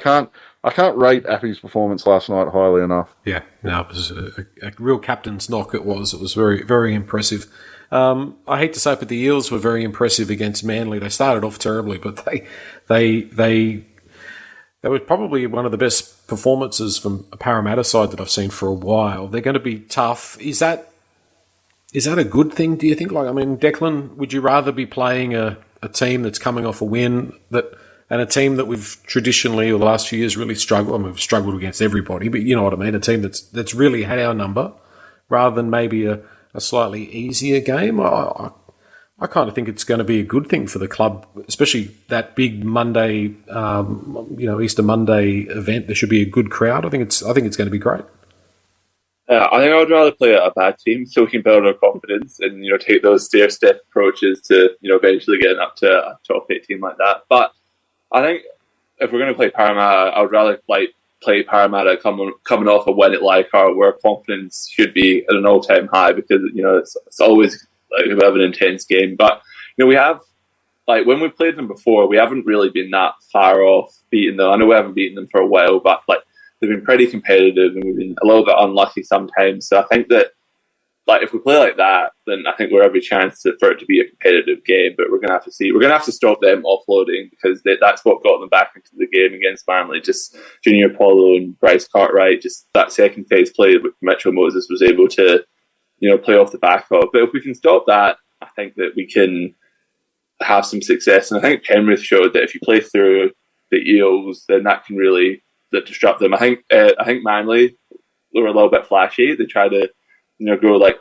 I can't rate Appy's performance last night highly enough. Yeah, no, it was a real captain's knock. It was very, very impressive. I hate to say it, but the Eels were very impressive against Manly. They started off terribly, but they were probably one of the best performances from a Parramatta side that I've seen for a while. They're going to be tough. Is that a good thing, do you think? Like, I mean, Declan, would you rather be playing a team that's coming off a win and a team that we've traditionally, or the last few years, really struggled? I mean, we've struggled against everybody, but you know what I mean? A team that's really had our number, rather than maybe a slightly easier game. I kind of think it's going to be a good thing for the club, especially that big Monday, Easter Monday event. There should be a good crowd. I think it's going to be great. I think I would rather play a bad team so we can build our confidence and take those stair-step approaches to eventually getting up to a top 8 team like that. But I think if we're going to play Parramatta, I would rather play Parramatta coming off a win at Leichhardt, where confidence should be at an all-time high, because it's always like a bit of an intense game. But we have, like, when we've played them before, we haven't really been that far off beating them. I know we haven't beaten them for a while, but they've been pretty competitive, and we've been a little bit unlucky sometimes. So I think that, if we play like that, then I think we're every chance for it to be a competitive game. But we're going to have to see. We're going to have to stop them offloading, because that's what got them back into the game against Manly. Just Junior Paulo and Bryce Cartwright, just that second phase play that Mitchell Moses was able to, play off the back of. But if we can stop that, I think that we can have some success. And I think Penrith showed that if you play through the Eels, then that can really disrupt them. I think Manly, they were a little bit flashy. They tried to, go like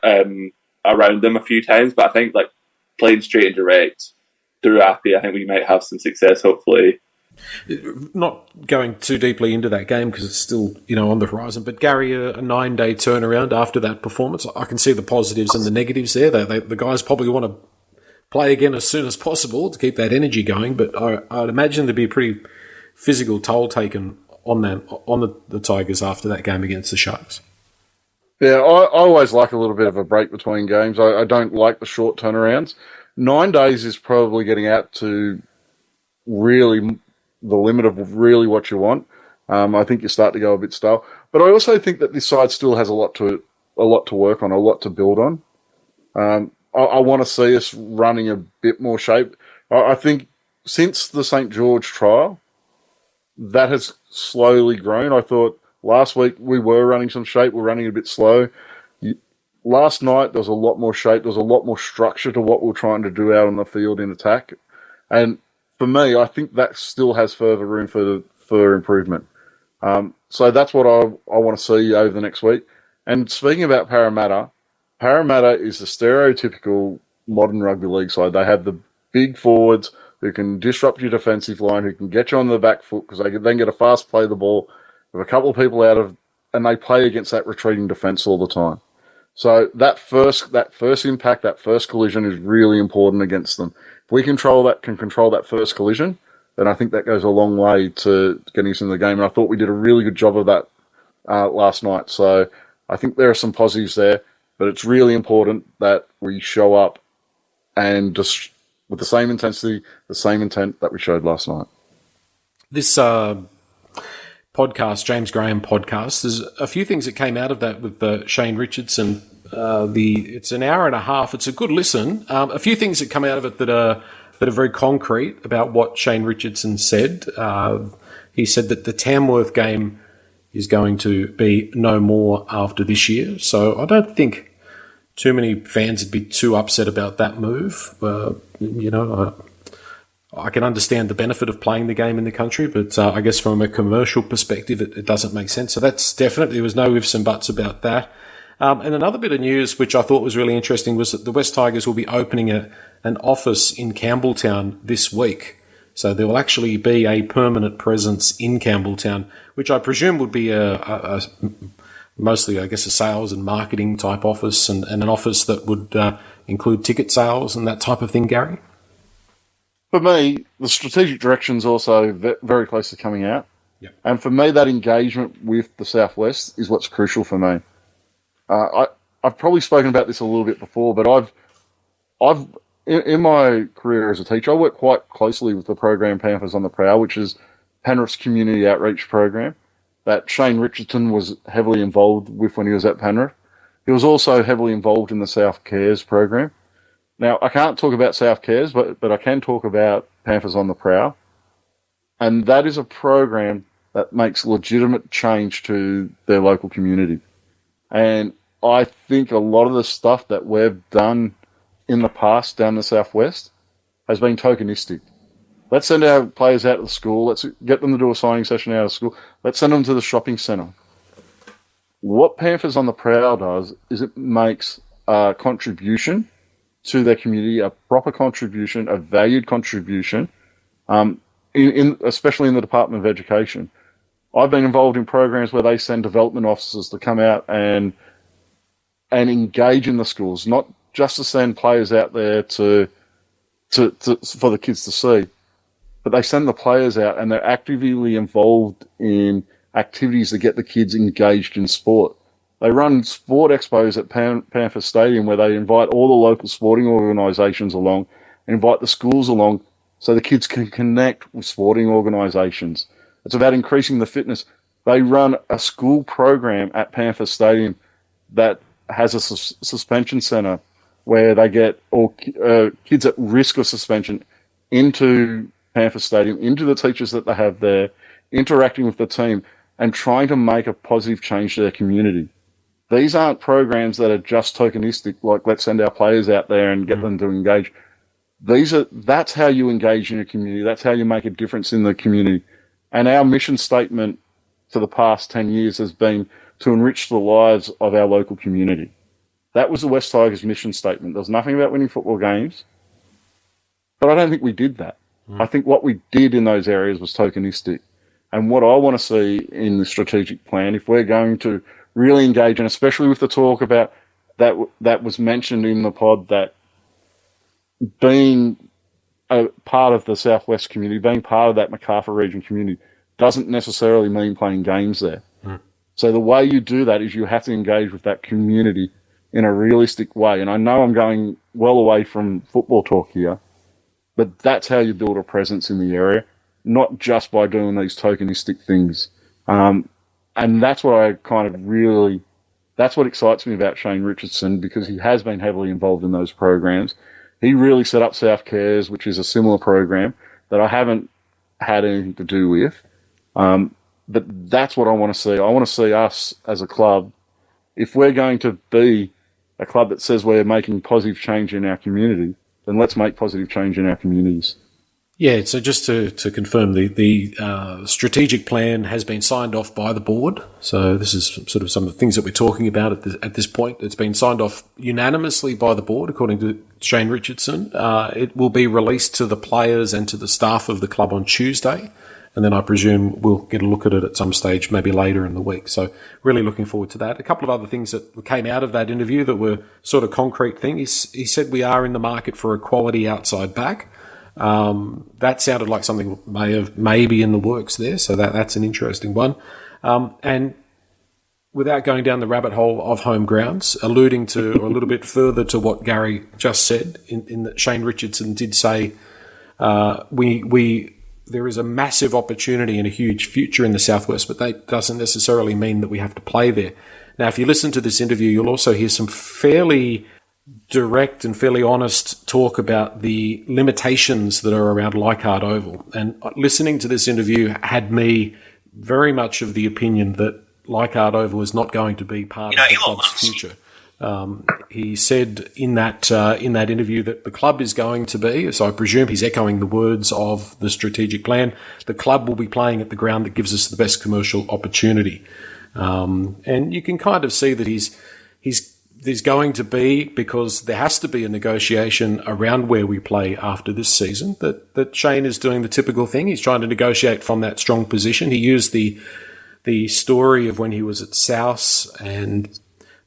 around them a few times, but I think like playing straight and direct through Appy, I think we might have some success, hopefully. Not going too deeply into that game because it's still, on the horizon. But Gary, a 9-day turnaround after that performance, I can see the positives and the negatives there. The guys probably want to play again as soon as possible to keep that energy going. But I'd imagine there'd be a pretty physical toll taken on the Tigers after that game against the Sharks. Yeah, I always like a little bit of a break between games. I don't like the short turnarounds. 9 days is probably getting out to really the limit of really what you want. I think you start to go a bit stale. But I also think that this side still has a lot to work on, a lot to build on. I want to see us running a bit more shape. I think since the St. George trial, that has slowly grown. I thought last week we were running some shape. We're running a bit slow. Last night there was a lot more shape. There was a lot more structure to what we're trying to do out on the field in attack. And for me, I think that still has further room for improvement. So that's what I want to see over the next week. And speaking about Parramatta is the stereotypical modern rugby league side. They have the big forwards who can disrupt your defensive line, who can get you on the back foot because they can then get a fast play of the ball with a couple of people and they play against that retreating defence all the time. So that first impact, that first collision is really important against them. If we can control that first collision, then I think that goes a long way to getting us into the game. And I thought we did a really good job of that last night. So I think there are some positives there, but it's really important that we show up and just with the same intensity, the same intent that we showed last night. This podcast, James Graham podcast, there's a few things that came out of that with Shane Richardson. It's an hour and a half. It's a good listen. A few things that come out of it that are very concrete about what Shane Richardson said. He said that the Tamworth game is going to be no more after this year. So I don't think too many fans would be too upset about that move. I can understand the benefit of playing the game in the country, but I guess from a commercial perspective, it doesn't make sense. So that's definitely, there was no ifs and buts about that. And another bit of news, which I thought was really interesting, was that the West Tigers will be opening an office in Campbelltown this week. So there will actually be a permanent presence in Campbelltown, which I presume would be mostly, I guess, a sales and marketing type office and an office that would include ticket sales and that type of thing, Gary? For me, the strategic direction's also very close to coming out. Yep. And for me, that engagement with the Southwest is what's crucial for me. I've probably spoken about this a little bit before, but I've in my career as a teacher, I work quite closely with the program Panthers on the Prowl, which is Penrith's community outreach program that Shane Richardson was heavily involved with when he was at Penrith. He was also heavily involved in the South Cares program. Now, I can't talk about South Cares, but I can talk about Panthers on the Prowl. And that is a program that makes legitimate change to their local community. And I think a lot of the stuff that we've done in the past down the Southwest has been tokenistic. Let's send our players out to the school. Let's get them to do a signing session out of school. Let's send them to the shopping centre. What Panthers on the Prowl does is it makes a contribution to their community, a proper contribution, a valued contribution, especially in the Department of Education. I've been involved in programs where they send development officers to come out and engage in the schools, not just to send players out there for the kids to see, but they send the players out and they're actively involved in activities that get the kids engaged in sport. They run sport expos at Panther Stadium where they invite all the local sporting organisations along, invite the schools along so the kids can connect with sporting organisations. It's about increasing the fitness. They run a school program at Panther Stadium that has a suspension centre where they get all kids at risk of suspension into Panther Stadium, into the teachers that they have there, interacting with the team and trying to make a positive change to their community. These aren't programs that are just tokenistic, like let's send our players out there and get them to engage. That's how you engage in your community. That's how you make a difference in the community. And our mission statement for the past 10 years has been to enrich the lives of our local community. That was the West Tigers mission statement. There was nothing about winning football games, but I don't think we did that. I think what we did in those areas was tokenistic. And what I want to see in the strategic plan, if we're going to really engage, and especially with the talk about that was mentioned in the pod, that being a part of the Southwest community, being part of that Macarthur region community, doesn't necessarily mean playing games there. So the way you do that is you have to engage with that community in a realistic way. And I know I'm going well away from football talk here, but that's how you build a presence in the area, not just by doing these tokenistic things. And that's what I that's what excites me about Shane Richardson, because he has been heavily involved in those programs. He really set up South Cares, which is a similar program that I haven't had anything to do with. But that's what I want to see. I want to see us as a club, if we're going to be a club that says we're making positive change in our community, then let's make positive change in our communities. Yeah, so just to confirm, the strategic plan has been signed off by the board. So this is sort of some of the things that we're talking about at this point. It's been signed off unanimously by the board, according to Shane Richardson. It will be released to the players and to the staff of the club on Tuesday. And then I presume we'll get a look at it at some stage, maybe later in the week. So really looking forward to that. A couple of other things that came out of that interview that were sort of concrete things. He said we are in the market for a quality outside back. That sounded like something maybe in the works there. So that's an interesting one. And without going down the rabbit hole of home grounds, alluding to or a little bit further to what Gary just said, in that Shane Richardson did say there is a massive opportunity and a huge future in the Southwest, but that doesn't necessarily mean that we have to play there. Now, if you listen to this interview, you'll also hear some fairly direct and fairly honest talk about the limitations that are around Leichhardt Oval. And listening to this interview had me very much of the opinion that Leichhardt Oval is not going to be part of the club's future. He said in that interview that the club is going to be, so I presume he's echoing the words of the strategic plan, the club will be playing at the ground that gives us the best commercial opportunity. And you can kind of see that there's going to be, because there has to be a negotiation around where we play after this season, that Shane is doing the typical thing. He's trying to negotiate from that strong position. He used the story of when he was at Souths, and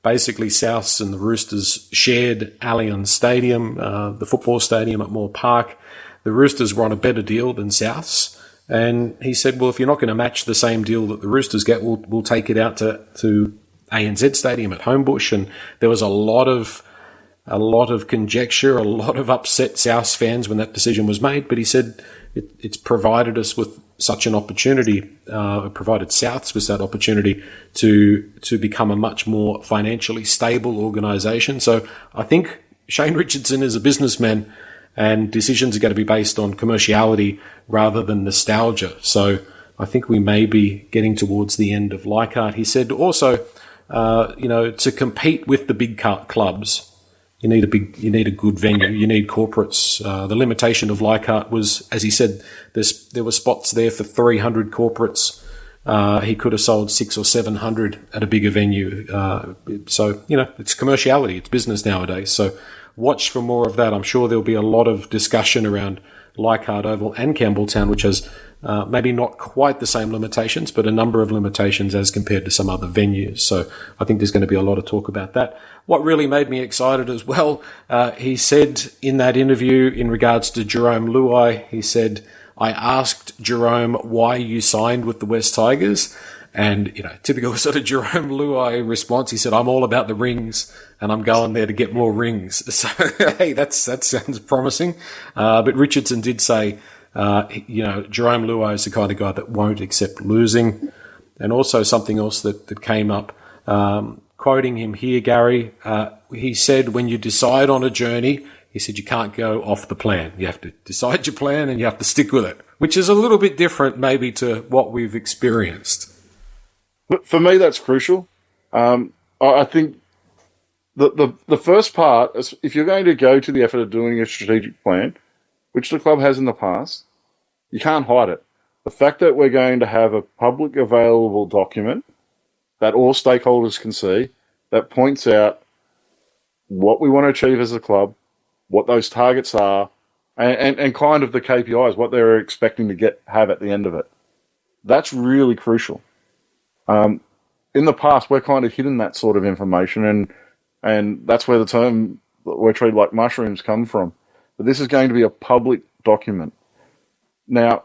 basically Souths and the Roosters shared Allianz Stadium, the football stadium at Moore Park. The Roosters were on a better deal than Souths. And he said, well, if you're not going to match the same deal that the Roosters get, we'll take it out to ANZ Stadium at Homebush. And there was a lot of conjecture, a lot of upset Souths fans when that decision was made. But he said it's provided us with such an opportunity, provided Souths with that opportunity to become a much more financially stable organisation. So I think Shane Richardson is a businessman, and decisions are going to be based on commerciality rather than nostalgia. So I think we may be getting towards the end of Leichhardt. He said also, to compete with the big clubs, you need a good venue. You need corporates. The limitation of Leichhardt was, as he said, there were spots there for 300 corporates. He could have sold 600 or 700 at a bigger venue. So it's commerciality. It's business nowadays. So watch for more of that. I'm sure there'll be a lot of discussion around Leichhardt Oval and Campbelltown, which has maybe not quite the same limitations, but a number of limitations as compared to some other venues. So I think there's going to be a lot of talk about that. What really made me excited as well, he said in that interview in regards to Jerome Luai, he said, I asked Jerome why you signed with the West Tigers. And, typical sort of Jerome Luai response, he said, I'm all about the rings and I'm going there to get more rings. So, hey, that sounds promising. But Richardson did say, Jerome Luai is the kind of guy that won't accept losing. And also something else that came up, quoting him here, Gary, he said, when you decide on a journey, he said, you can't go off the plan. You have to decide your plan and you have to stick with it, which is a little bit different maybe to what we've experienced. But for me, that's crucial. I think the first part is, if you're going to go to the effort of doing a strategic plan, which the club has in the past, you can't hide it. The fact that we're going to have a public available document that all stakeholders can see, that points out what we want to achieve as a club, what those targets are, and kind of the KPIs, what they're expecting to have at the end of it. That's really crucial. In the past, we're kind of hidden that sort of information, and that's where the term "we're treated like mushrooms" come from. But this is going to be a public document. Now,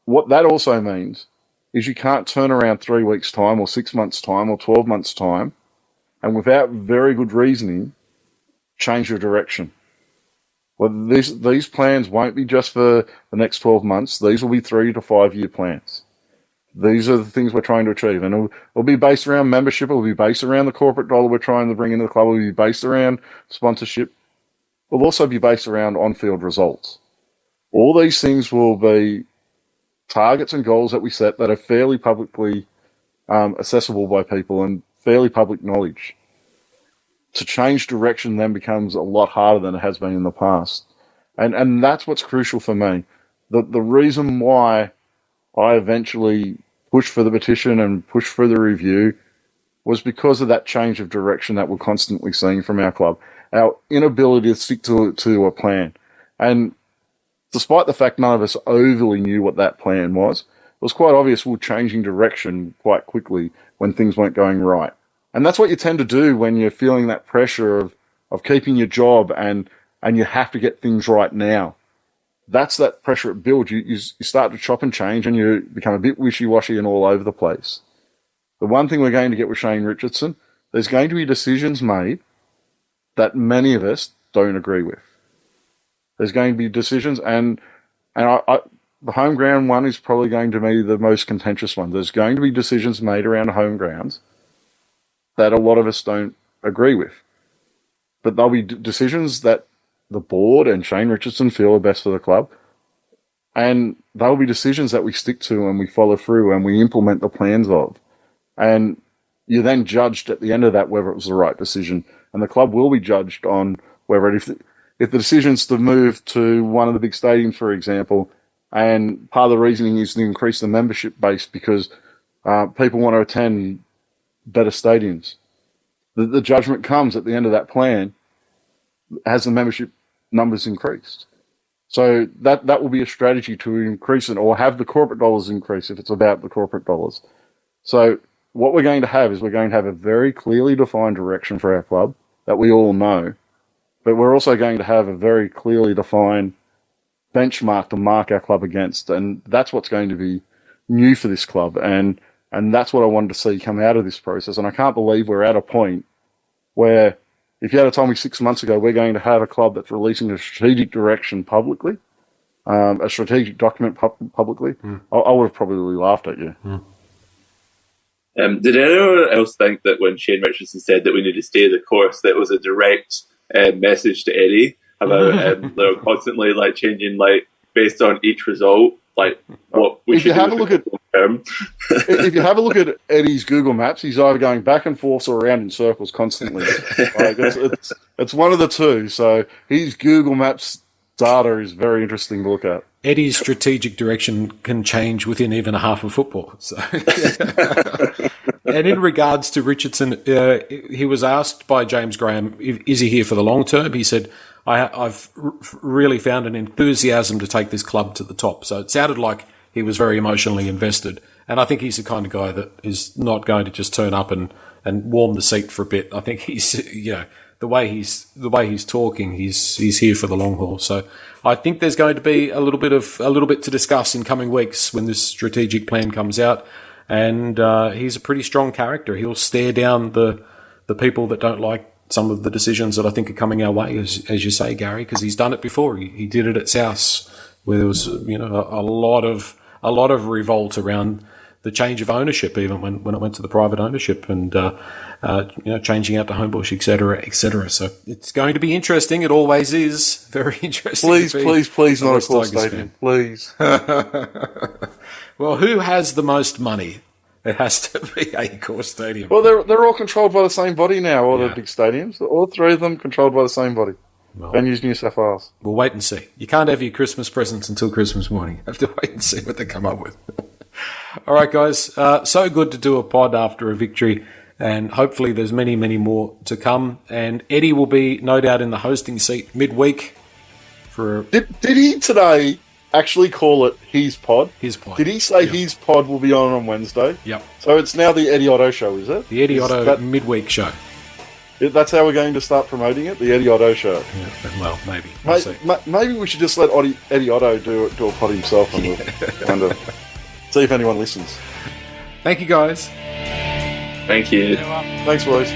what that also means is you can't turn around 3 weeks' time or 6 months' time or 12 months' time and without very good reasoning change your direction. Well, these plans won't be just for the next 12 months. These will be 3 to 5 year plans. These are the things we're trying to achieve. And it'll be based around membership. It'll be based around the corporate dollar we're trying to bring into the club. It'll be based around sponsorship. It'll also be based around on-field results. All these things will be targets and goals that we set that are fairly publicly accessible by people and fairly public knowledge. To change direction then becomes a lot harder than it has been in the past. And that's what's crucial for me. The reason why I eventually pushed for the petition and pushed for the review was because of that change of direction that we're constantly seeing from our club. Our inability to stick to a plan. And despite the fact none of us overly knew what that plan was, it was quite obvious we were changing direction quite quickly when things weren't going right. And that's what you tend to do when you're feeling that pressure of keeping your job and you have to get things right now. That's that pressure it builds. You start to chop and change and you become a bit wishy-washy and all over the place. The one thing we're going to get with Shane Richardson, there's going to be decisions made that many of us don't agree with. There's going to be decisions, and the home ground one is probably going to be the most contentious one. There's going to be decisions made around home grounds that a lot of us don't agree with. But there'll be decisions that the board and Shane Richardson feel are best for the club, and there'll be decisions that we stick to and we follow through and we implement the plans of. And you're then judged at the end of that whether it was the right decision. And the club will be judged on whether if the decision's to move to one of the big stadiums, for example, and part of the reasoning is to increase the membership base because people want to attend better stadiums. The judgment comes at the end of that plan has the membership numbers increased. So that will be a strategy to increase it or have the corporate dollars increase if it's about the corporate dollars. So what we're going to have is we're going to have a very clearly defined direction for our club that we all know, but we're also going to have a very clearly defined benchmark to mark our club against, and that's what's going to be new for this club, and that's what I wanted to see come out of this process. And I can't believe we're at a point where if you had told me 6 months ago we're going to have a club that's releasing a strategic direction publicly, a strategic document publicly, I would have probably laughed at you. Did anyone else think that when Shane Richardson said that we need to stay the course, that was a direct message to Eddie about they're constantly changing based on each result, what we should do? If you have a look at Eddie's Google Maps, he's either going back and forth or around in circles constantly. It's one of the two. So his Google Maps data is very interesting to look at. Eddie's strategic direction can change within even a half of football. So, and in regards to Richardson, he was asked by James Graham, is he here for the long term? He said, I've really found an enthusiasm to take this club to the top. So it sounded like he was very emotionally invested. And I think he's the kind of guy that is not going to just turn up and warm the seat for a bit. I think he's, the way he's talking, he's here for the long haul. So I think there's going to be a little bit to discuss in coming weeks when this strategic plan comes out. And he's a pretty strong character. He'll stare down the people that don't like some of the decisions that I think are coming our way, as you say, Gary, because he's done it before. He did it at South, where there was a lot of revolt around the change of ownership, even when it went to the private ownership, and changing out to Homebush, etc. So it's going to be interesting. It always is very interesting. Please, not a Core Stadium, please. Well, who has the most money? It has to be a Core Stadium. Well, they're all controlled by the same body now. All the big stadiums, all three of them controlled by the same body. Venues New South Wales. We'll wait and see. You can't have your Christmas presents until Christmas morning. You have to wait and see what they come up with. All right, guys. So good to do a pod after a victory, and hopefully there's many, many more to come. And Eddie will be, no doubt, in the hosting seat midweek for Did he today actually call it his pod? his pod. Did he say Yep. his pod will be on Wednesday? Yep. So it's now the Eddie Otto show, is it? The Eddie Is Otto midweek show. that's how we're going to start promoting it, the Eddie Otto show. Yeah, well, maybe. We'll see. Maybe we should just let Eddie Otto do a pod himself and we'll kind of see if anyone listens. Thank you, guys. Thank you. Thanks, boys.